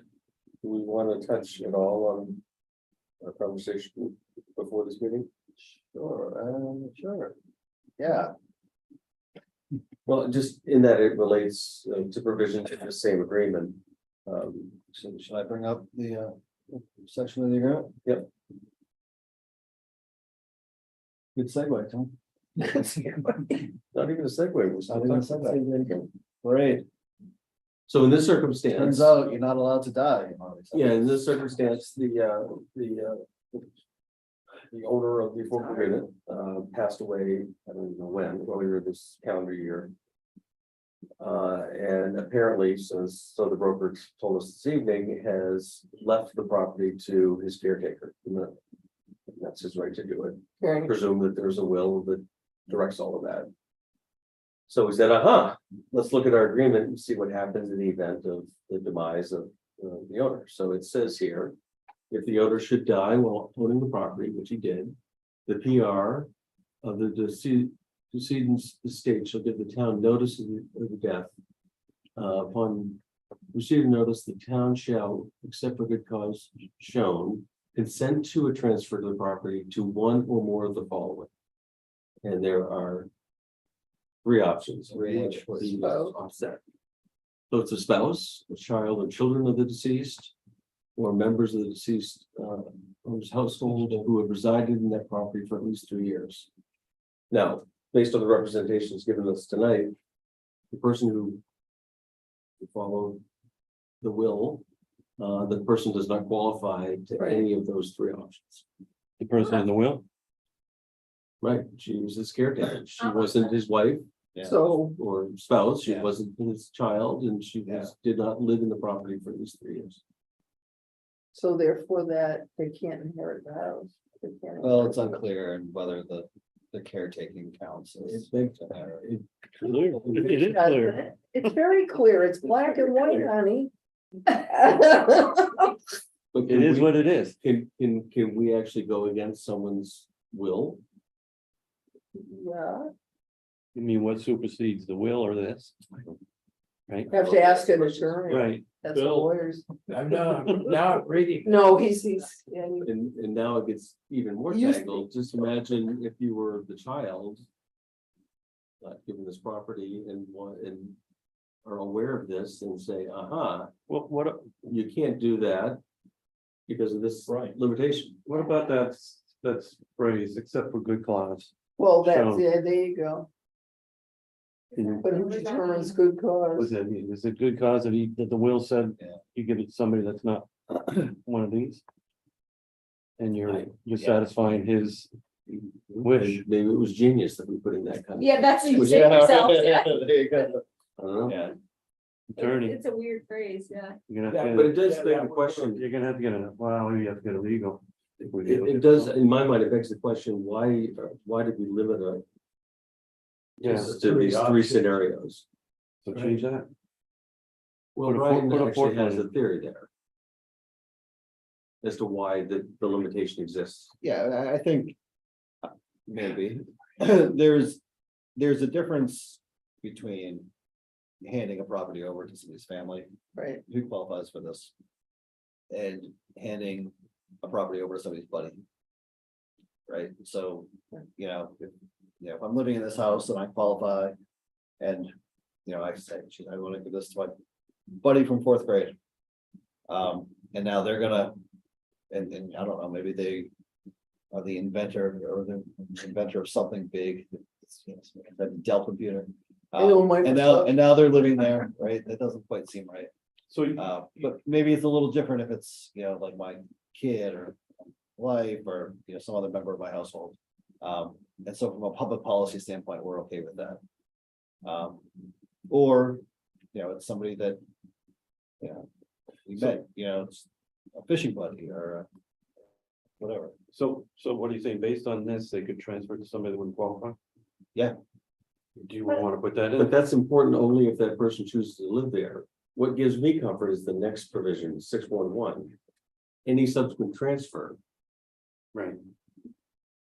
Do we want to touch at all on our conversation before this meeting? Sure. Yeah, Well, just in that it relates to provisions of the same agreement. so should I bring up the section of the agreement? Yep. Good segue, Tom. Not even a segue. we're still Not even a talking about it. segue. Great. So in this circumstance. Turns out you're not allowed to die. Yeah, in this circumstance, the owner of the affordable unit, passed away, I don't know when, earlier this calendar year. And apparently, so the broker told us this evening, has left the property to his caretaker. And that's his right to do it. Very- Presume that there's a will that directs all of that. So we said, let's look at our agreement and see what happens in the event of the demise of the owner. So it says here, if the owner should die while owning the property, which he did, the PR of the decedent's estate shall give the town notice of the death. Upon receiving notice, the town shall, except for good cause shown, consent to a transfer to the property to one or more of the following. And there are three options. Which for the offset. So it's a spouse, a child, or children of the deceased, or members of the deceased owner's household who have resided in that property for at least 3 years. Now, based on the representations given us tonight, the person who followed the will, the person does not qualify to Right. any of those three options. The person in the will, Right, she was his caretaker. She wasn't his wife So, or spouse. She Yeah. wasn't his child, and she did not live in the property for at least 3 years. so therefore that they can't inherit the house. They can't Well, it's inherit- unclear and whether the caretaking counts It's as. big. it is Doesn't clear. it? It's very clear. It's black and white, honey. But It is what it is. Can we actually go against someone's will? Yeah, You mean what supersedes the will or this? Right, have to ask an attorney. right. That's what Bill. lawyers. I'm now reading. No, he's, yeah, And now it gets even more You- tangled. Just imagine if you were the child. Given this property and are aware of this and say, What you can't do that. Because of this Right. limitation. about that phrase, except for good cause? well, that's, So- yeah, there you go. But who determines good What does cause? that mean? Is it good cause that the will said Yeah. you give it to somebody that's not one of these? And you're Yeah. satisfying his wish. Maybe it was genius that we put in that kind of. Yeah, that's you say Yeah, yourself, yeah. there you go. I don't know. Yeah. Attorney, It's a weird phrase, yeah. you're gonna Yeah, have but to, it does beg the question. you're gonna have to get you have to get a legal. if we do It does, in my mind, it begs the question, why did we limit it Yeah, to these three scenarios? so change that. Well, Put a Brian put a actually fourth has one a in. theory there. As to why the limitation exists. Yeah, I think. Maybe, there's a difference between. Handing a property over to somebody's family, Right, who qualifies for this. And handing a property over to somebody's buddy. Right, so, if I'm living in this house and I qualify. And, I say, "Gee, I want to give this to my buddy from 4th grade. And now they're gonna, and I don't know, maybe they are the inventor or the inventor of something big. The Dell computer. I know Microsoft. And now they're living there, right? That doesn't quite seem right. So But maybe it's a little different if it's, like my kid or wife or, some other member of my household. And so from a public policy standpoint, we're okay with that. Or, it's somebody that, we met, it's a fishing buddy or whatever. So what are you saying? Based on this, they could transfer to somebody that wouldn't qualify? Yeah. Do you want to put that But in? that's important only if that person chooses to live there. What gives me comfort is the next provision, 611. Any subsequent transfer. Right.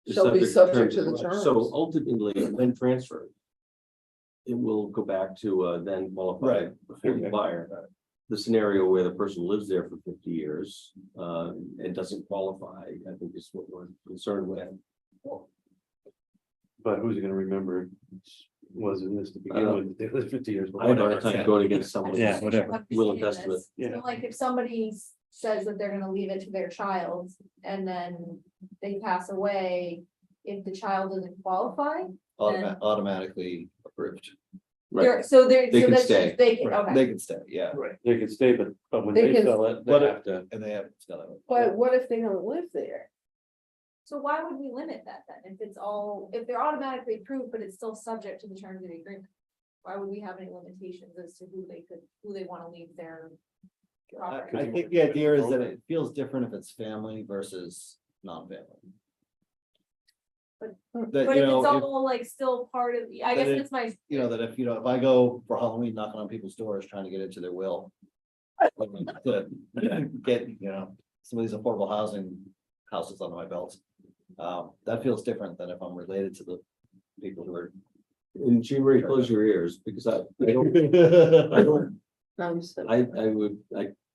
is Shall be subject to the right. terms. So ultimately, when transferred. It will go back to then qualified affordable buyer. The scenario where the person lives there for 50 years and doesn't qualify, I think is what we're concerned with. But who's gonna remember? Was in this to begin with? They lived 50 years. but I have a hard whatever. time going against someone. Yeah, whatever. Will and testament. Yeah. So like if somebody says that they're gonna leave it to their child and then they pass away if the child doesn't qualify, Automatically approved. so they're, They so can that's stay. just, they can, Right. okay. They can stay, yeah, They could stay, but when They they can- sell it, they But have to. and they have. still have it. But what if they don't live there? So why would we limit that then? If it's all, if they're automatically approved, but it's still subject to the terms of the agreement? Why would we have any limitations as to who they wanna leave their property? I think the idea is that it feels different if it's family versus non-family. But- That, But you if know, it's if, all like still part of, I guess Then it- that's my, you know, that if, you know, if I go for Halloween knocking on people's doors trying to get into their will. To get, you know, some of these affordable housing houses under my belt. That feels different than if I'm related to the people who are. And Jean Marie, close your ears, because I don't, No, you said- I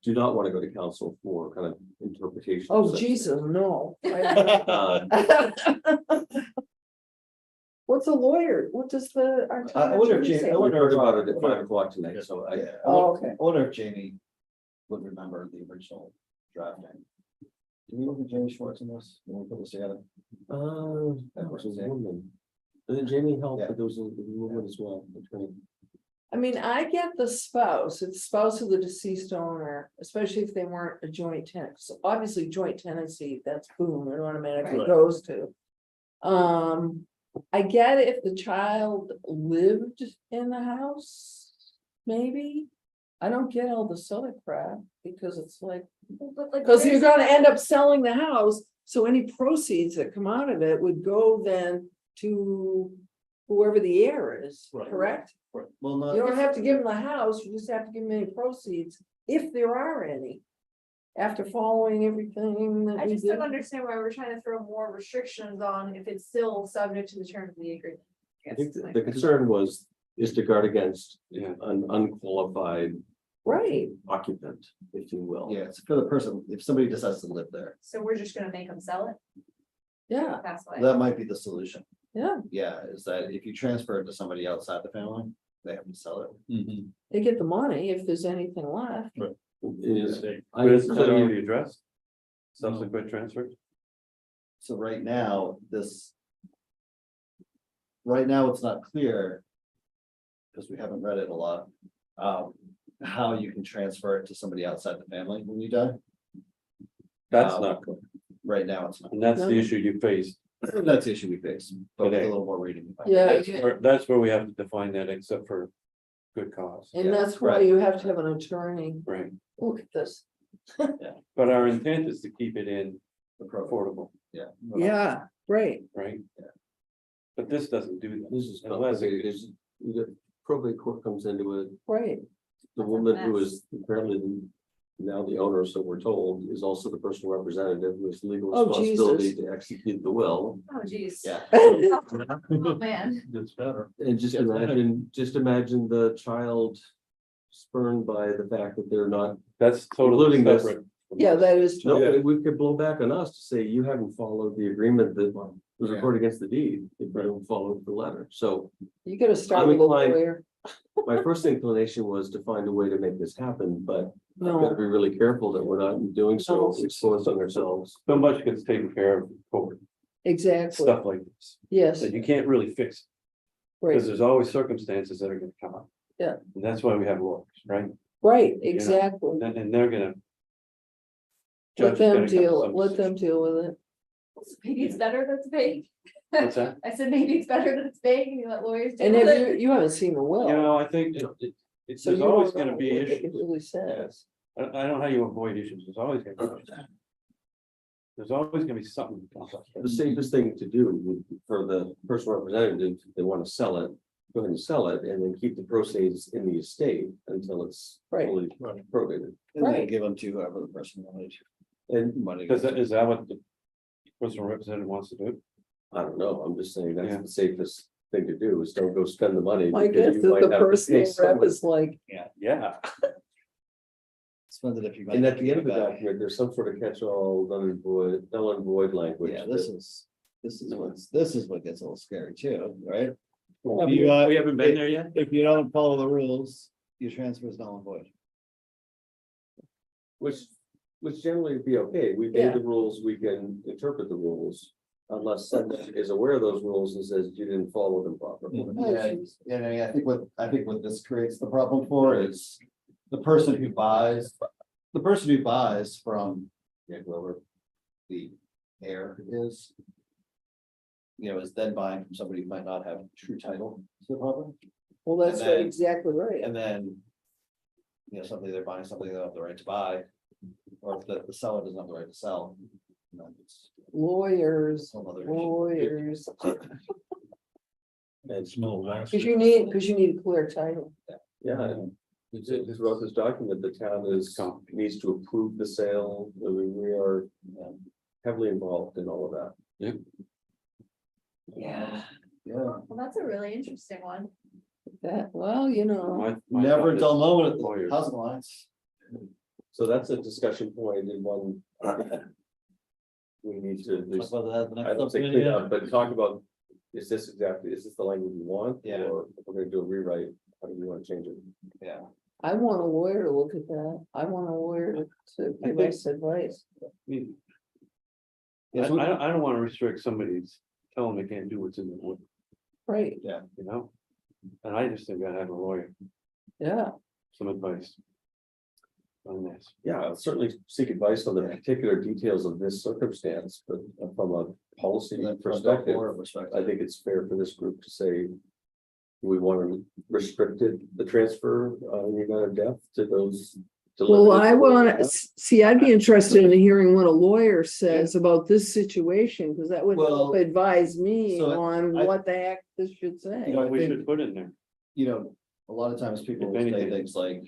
do not want to go to council for kind of interpretation. of Oh, such Jesus, no. Uh, What's a lawyer? What does the? our town I wonder if attorney Jane- say? I We wonder heard if- about it at 5 o'clock tonight, so I, Yeah, Oh, okay. I wonder if Jamie would remember the original drafting. Do we look at Jamie Schwartz in this, when we put this together? that was a woman. And then Jamie helped, Yeah. but there was a woman as well. attorney. I mean, I get the spouse, it's spouse of the deceased owner, especially if they weren't a joint tenant. So obviously joint tenancy, that's boom, it automatically Right. goes to. I get if the child lived in the house, maybe. I don't get all this other crap because it's like, but like. because you're there's- gonna end up selling the house, so any proceeds that come out of it would go then to whoever the heir is, Right. correct? Well, You not, don't have to give them the house, you just have to give them any proceeds, if there are any. After following everything that I we just don't did. understand why we're trying to throw more restrictions on if it's still subject to the terms of the agreement. I think the concern is to guard against an unqualified Right, occupant, if you will. yeah, it's for the person, if somebody decides to live there, So we're just gonna make them sell it? yeah, That's why. that might be the solution. yeah, Yeah, is that if you transfer it to somebody outside the family, they have to sell it. they get the money if there's anything left. Is, They- I But isn't that so you- already addressed? Subsequent transfers? So right now, this. Right now, it's not clear. Because we haven't read it a lot, how you can transfer it to somebody outside the family when you die. That's Um, not clear. Right now, it's not. And that's the No. issue you face. That's the issue we face, but with a Today. little more reading. Yeah, That's where we have to define that except for good cause, and that's why right. you have to have an attorney, right? look at this, But our intent is to keep it in The program, affordable, yeah. yeah, right, right? Yeah. But this doesn't do that. This is Unless it- complicated, there's, you got probate court comes into it, right, the woman who is apparently now the owner, so we're told, is also the personal representative who has legal Oh, responsibility Jesus. to execute the will. Oh, geez. Yeah. Oh, man. It's better. And just imagine the child spurned by the fact that they're not. That's totally Including this. separate. from yeah, us. that is. No, true. we could blow back on us to say you haven't followed the agreement that was Yeah. recorded against the deed, if you don't follow the letter. So You gotta start I'm with a inclined- lawyer. my first inclination was to find a way to make this happen, but I've got to No, be really careful that we're not doing so, No. exposing ourselves. So much gets taken care of in court, exactly, stuff like this, yes, that you can't really fix, because right, there's always circumstances that are gonna come up. Yeah. And that's why we have lawyers, right? right, exactly. And they're gonna. Let judge them gotta come to deal, some let them deal with it. Maybe it's better that it's vague. What's that? I said, maybe it's better that it's vague and you let lawyers deal And with if it. you haven't seen the will. You know, I think it's, So there's you don't always know gonna be what it issues. really says. I don't know how you avoid issues, there's always gonna be. issues. There's always gonna be something. that comes up. The safest thing to do for the personal representative, if they want to sell it, go ahead and sell it and then keep the proceeds in the estate until it's Right. fully probated. And then Right. give them to whoever the person wanted. And Money. Is that what the personal representative wants to do? I don't know, I'm just saying that's Yeah. the safest thing to do is don't go spend the money. I because guess you that might the have to pay personal rep someone. is like, Yeah. Spend it if you. And at the end of the back. document, there's some sort of catch-all, null and void language. Yeah, that- this is what gets a little scary too, right? Well, If you, We haven't been there yet? If you don't follow the rules, your transfer is null and void. Which generally would be okay, we Yeah. made the rules, we can interpret the rules. Unless someone is aware of those rules and says you didn't follow them properly. Yeah, and I mean, I think what this creates the problem for is the person who buys from, whoever the heir is. Is then buying from somebody who might not have true title to the property, Well, that's And then- exactly right. and then. Something they're buying something they don't have the right to buy, or if the seller doesn't have the right to sell. then it's Lawyers, a whole other issue. lawyers, It's no less. because you need a clear title. Yeah, throughout this document, the town needs to approve the sale. I mean, we are heavily involved in all of that. Yeah. Yeah, Well, that's a really interesting one. That, well, you know, My never a thought is- dull moment at the lawyers. housing alliance. So that's a discussion point in one. We need to, Talk about that at the I next don't say subcommittee. clean up, but talk about, is this the language we want? Yeah. Or if we're gonna do a rewrite, how do you want to change it? Yeah, I want a lawyer to look at that. I want a lawyer to give think- us advice. I mean, Yeah, I so- don't wanna restrict somebody's, tell them they can't do what's in the wood, Right, you know? And I just think I have a lawyer, yeah. some advice. On this. Yeah, I'll certainly seek advice on the particular details of this circumstance, but from a policy and then perspective, perspective. I think it's fair for this group to say. Do we want to restrict the transfer in the amount of death to those? to Well, limit it I to what we want have? to see, I'd be interested in hearing what a lawyer says about this situation, because that would help Well, advise me so on I- what the heck this should say. You know, I We think- should put in there. A lot of times people If will say anything. things like,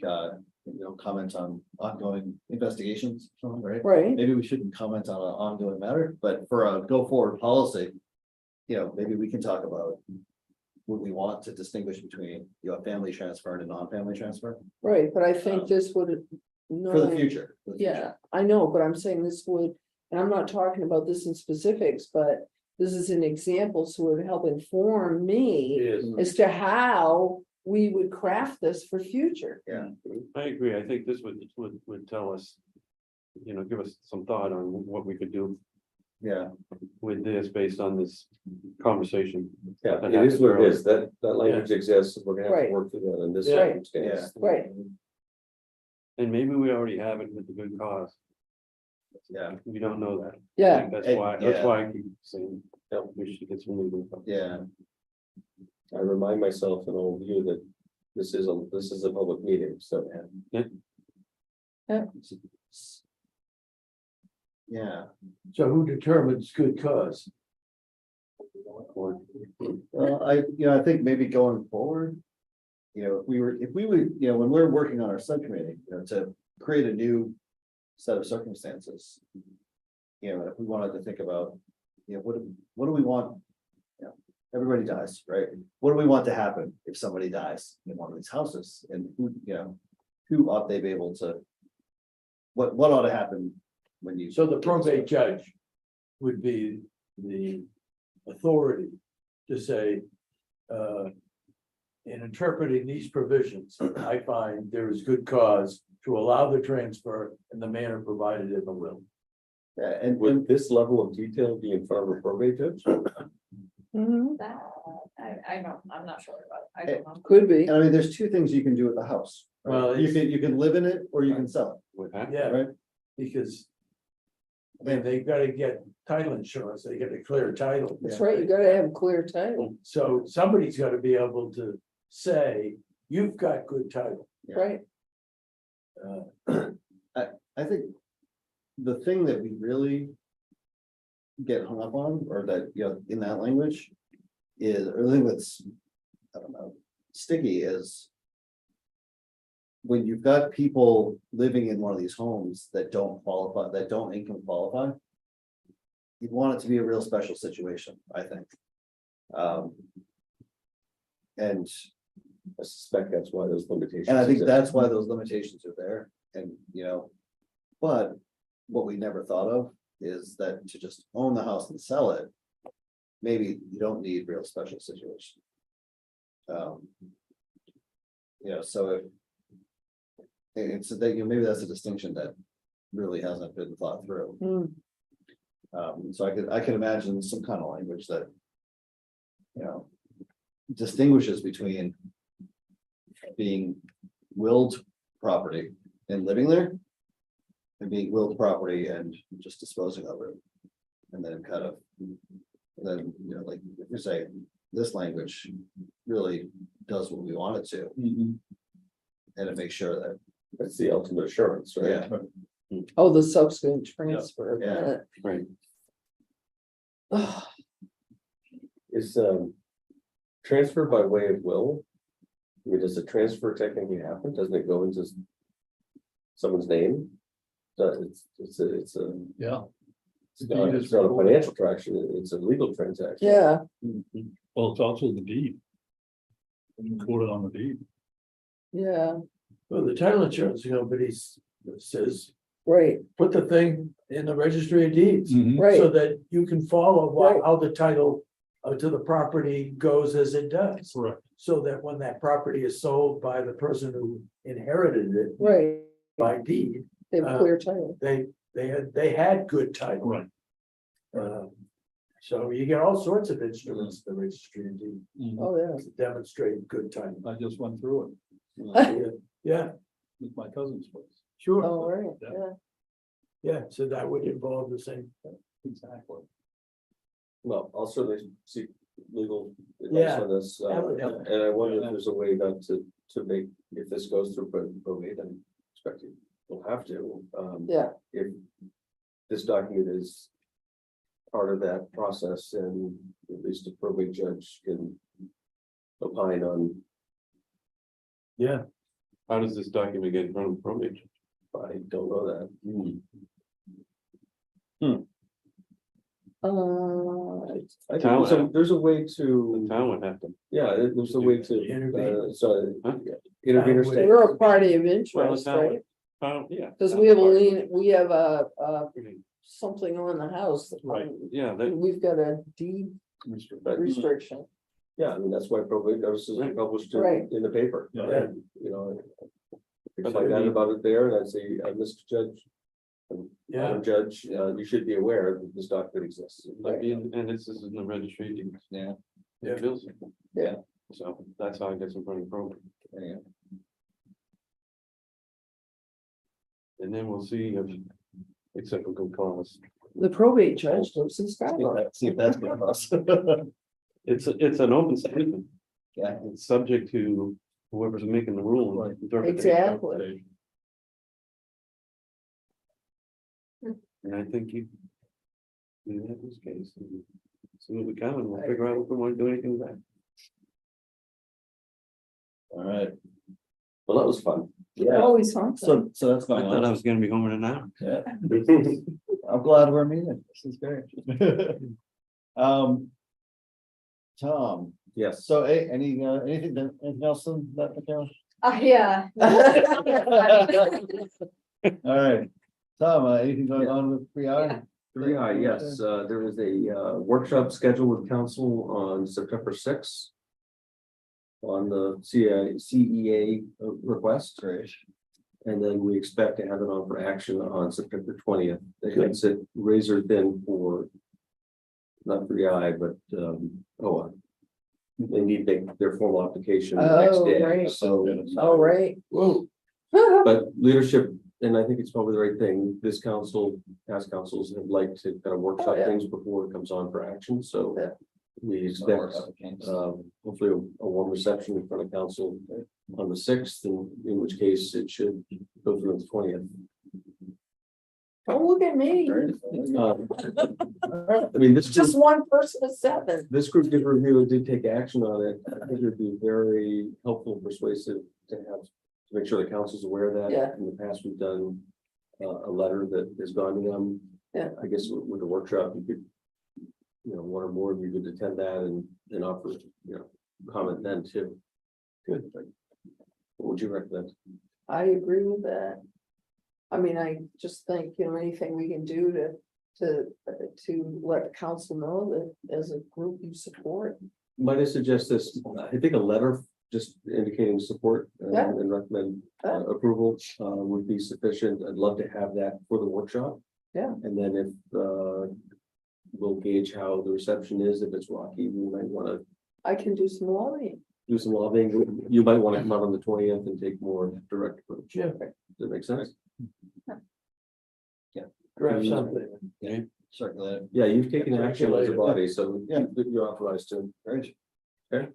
comment on ongoing investigations, right? Right, Maybe we shouldn't comment on an ongoing matter, but for a go forward policy. Maybe we can talk about. Would we want to distinguish between, family transfer and a non-family transfer right, but I think this would. for the future? for the future. Yeah, I know, but I'm saying this would, and I'm not talking about this in specifics, but this is an example, so it would help inform me Yes, as to how we would craft this for future. I agree. I think this would tell us, give us some thought on what we could do Yeah, with this based on this conversation. Yeah, that it is what it happened is. That language exists. We're gonna have Right. to work through that in this Right. circumstance. Right. And maybe we already have it with the good cause. yeah, We don't know that. Yeah, That's And- why yeah. I keep saying, we should get some legal. help. yeah, I remind myself and all of you that this is a public meeting, so. yeah. So who determines good cause? Well, I think maybe going forward. If we would, when we're working on our subcommittee, to create a new set of circumstances. If we wanted to think about, what do we want? Everybody dies, right? What do we want to happen if somebody dies in one of these houses, and who ought they be able to? What ought to happen when you? So the probate judge would be the authority to say, in interpreting these provisions, I find there is good cause to allow the transfer in the manner provided in the will. Yeah, and Would this level of detail be in front of a probate judge? mhm, That, I don't, I'm not sure about, it. I don't know. could be. I mean, there's two things you can do with the house. right? Well, You can live in it or you can sell With that. Yeah, it, right? because they've got to get title insurance, they get a clear title. That's right, you gotta have a clear title, So somebody's got to be able to say, you've got good title. Yeah. right? I think the thing that we really get hung up on, or that, in that language, is, or the thing that's, I don't know, sticky is when you've got people living in one of these homes that don't qualify, that don't income qualify, you'd want it to be a real special situation, I think. And I suspect that's why those limitations. And I think exist. that's why those limitations are there, and, but what we never thought of is that to just own the house and sell it. Maybe you don't need real special situation. So if. It's that, maybe that's a distinction that really hasn't been thought through. Hmm. So I can imagine some kind of language that. You know, distinguishes between. Being willed property and living there. And being willed property and just disposing of it. And then kind of. Then, you know, like, if you say, this language really does what we want it to. And it makes sure that, That's the ultimate assurance, right? yeah, Oh, the subsequent transfer. Yeah. Right. Ugh, Is transfer by way of will? I mean, does the transfer technically happen? Doesn't it go into someone's name? It's a Yeah. it's not a financial transaction, it's a legal transaction. Yeah, Well, it's also the deed. Quoted on the deed. yeah, Well, the title insurance company says, right, put the thing in the registry of deeds. right, So that you can follow Right. how the title to the property goes as it does. Correct. So that when that property is sold by the person who inherited it right. by deed, They have a clear title. they had good title. Right. So you get all sorts of instruments, in the registry of deed, Oh, yeah. to demonstrate good title. I just went through Yeah, it with my cousin's place. sure, Oh, right, Yeah. yeah. yeah, so that would involve the same. Exactly. Well, I'll certainly seek legal Yeah, advice on this, that would help. and I wonder if there's a way not to make, if this goes through probate, I'm expecting we'll have to. Yeah. If this document is part of that process, and at least a probate judge can opine on, Yeah, How does this document get in front of probate? I don't know that. I think there's a way The to, town would have to. yeah, there's a way to, Intervene. so. Huh? Intervener Town state. We're a party of Well, interest, the town right? would- Yeah. Because town we have a would- lien, we have a something on the house. Right. Yeah, they, We've got a deed But, restriction. yeah, I mean, that's why probate notices are published Right. in the paper. Yeah. And, you know, if I find out about it there, and I say, Mr. Judge. Yeah. Madam Judge, you should be aware that this document exists. and this is in the registry. of deeds. Yeah. Yeah. It bills it. Yeah. So that's how it gets in front of probate. yeah. And then we'll see if, except for good cause. The probate judge lives in Scarborough. See if that's good for us. It's an open statement. Yeah. It's subject to whoever's making the rule. and interpretation. Exactly. And I think you have this case. And as soon as we can, and we'll figure out if we want to do anything with that. All right, Well, that was fun. Always fun. so that's I going thought I on. was gonna be home in an hour. Yeah. I'm glad we're meeting. This is great. Tom, Yes. so anything else in that account? Yeah. All right, Tom, anything going on with 3I? Yeah. 3I, yes, there is a workshop scheduled with council on September 6th. On the CEA request. Great. And then we expect to have it on for action on September 20th. They can sit razor thin for. Not 3I, but they need their formal application the next Oh, day, right. so. All right. whoa, But leadership, and I think it's probably the right thing, this council, past councils have liked to kind of workshop yeah. things before it comes on for action, so. Yeah. We expect, hopefully a warm reception in front of council on the 6th, and in which case it should go through on the 20th. Don't look at me. I mean, this Just one person of 7. This group did review and did take action on it. I think it'd be very helpful and persuasive to have, to make sure the council's aware of that. Yeah. In the past, we've done a letter that has gone to them. Yeah. I guess with the workshop, you could, one or more of you could attend that and offer, comment then too. Good. What would you recommend? I agree with that. I mean, I just think, anything we can do to let the council know that as a group you support. Might I suggest this? I think a letter just indicating support Yeah. and recommend Yeah. approval would be sufficient. I'd love to have that for the workshop. Yeah. And then if we'll gauge how the reception is. If it's rocky, we might wanna I can do some lobbying. do some lobbying. You might wanna come out on the 20th and take more direct approach. Yeah. Does that make sense? Grab something. Circulate. Yeah, you've taken action as a Circulate it. body, so Yeah. you're authorized to. Great. Okay.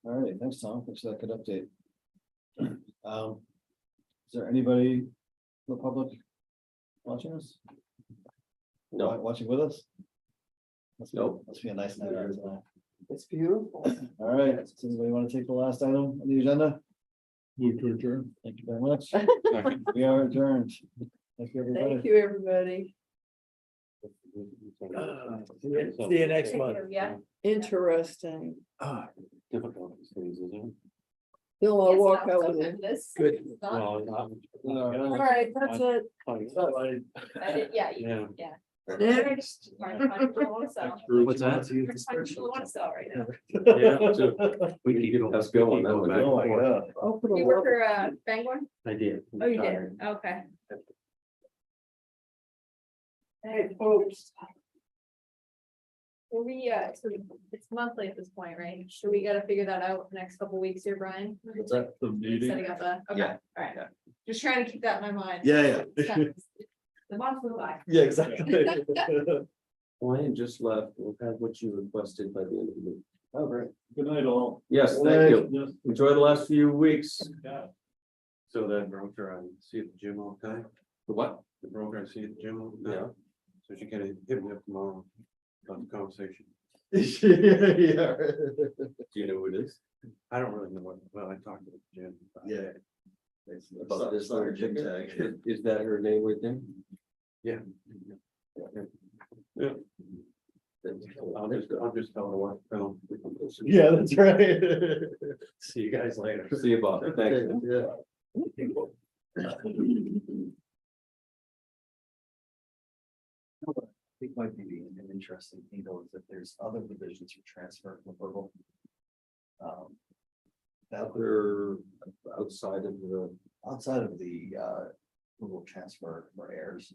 All right, thanks, Tom. Thanks for that good update. Is there anybody, in the public watching us? No. Watching with us? Nope. Must be a nice night out tonight. It's beautiful. All right, does anybody want to take the last item on the agenda? Move to adjourn. Thank you very much. We are adjourned. Thank you, everybody. Thank you, everybody. See you next month. Yeah. Interesting. Difficult these days, isn't it? He'll all Yes, walk no, out so with it. this- Good. Well, not- All right, that's it. Yeah. you- Yeah. Next. What's that? Right now. Yeah, so we can get. Let's go on that one. Oh, my God. I'll put a You work lot- for Bangor? I did. Oh, you did, okay. Hey, folks. Well, so it's monthly at this point, right? So we gotta figure that out next couple weeks here, Brian. What's that? The meeting. Setting up a, okay, Yeah, all right. yeah. Just trying to keep that in my mind. Yeah, The month flew by. Yeah, exactly. Ryan just left. We'll have what you requested by the end of the week. Oh, great. Good night, all. Yes, thank you. Yes. Enjoy the last few weeks. Yeah. So that broker, I see at the gym all the time. The what? The broker I see at the gym all the Yeah. time. So she can hit me up tomorrow about the conversation. Yeah. Do you know who it is? I don't really know what, well, I talked to the gym. Yeah. About this Sorry, other gym chicken? tag. Is that her name right there? Yeah. Yeah. I'll just tell her what. Yeah, that's right. See you guys later. See you, Bob. Thanks. Yeah. I think might be an interesting thing though, is that there's other divisions for transfer from purple. That They're outside of the, outside of the rural transfer for heirs.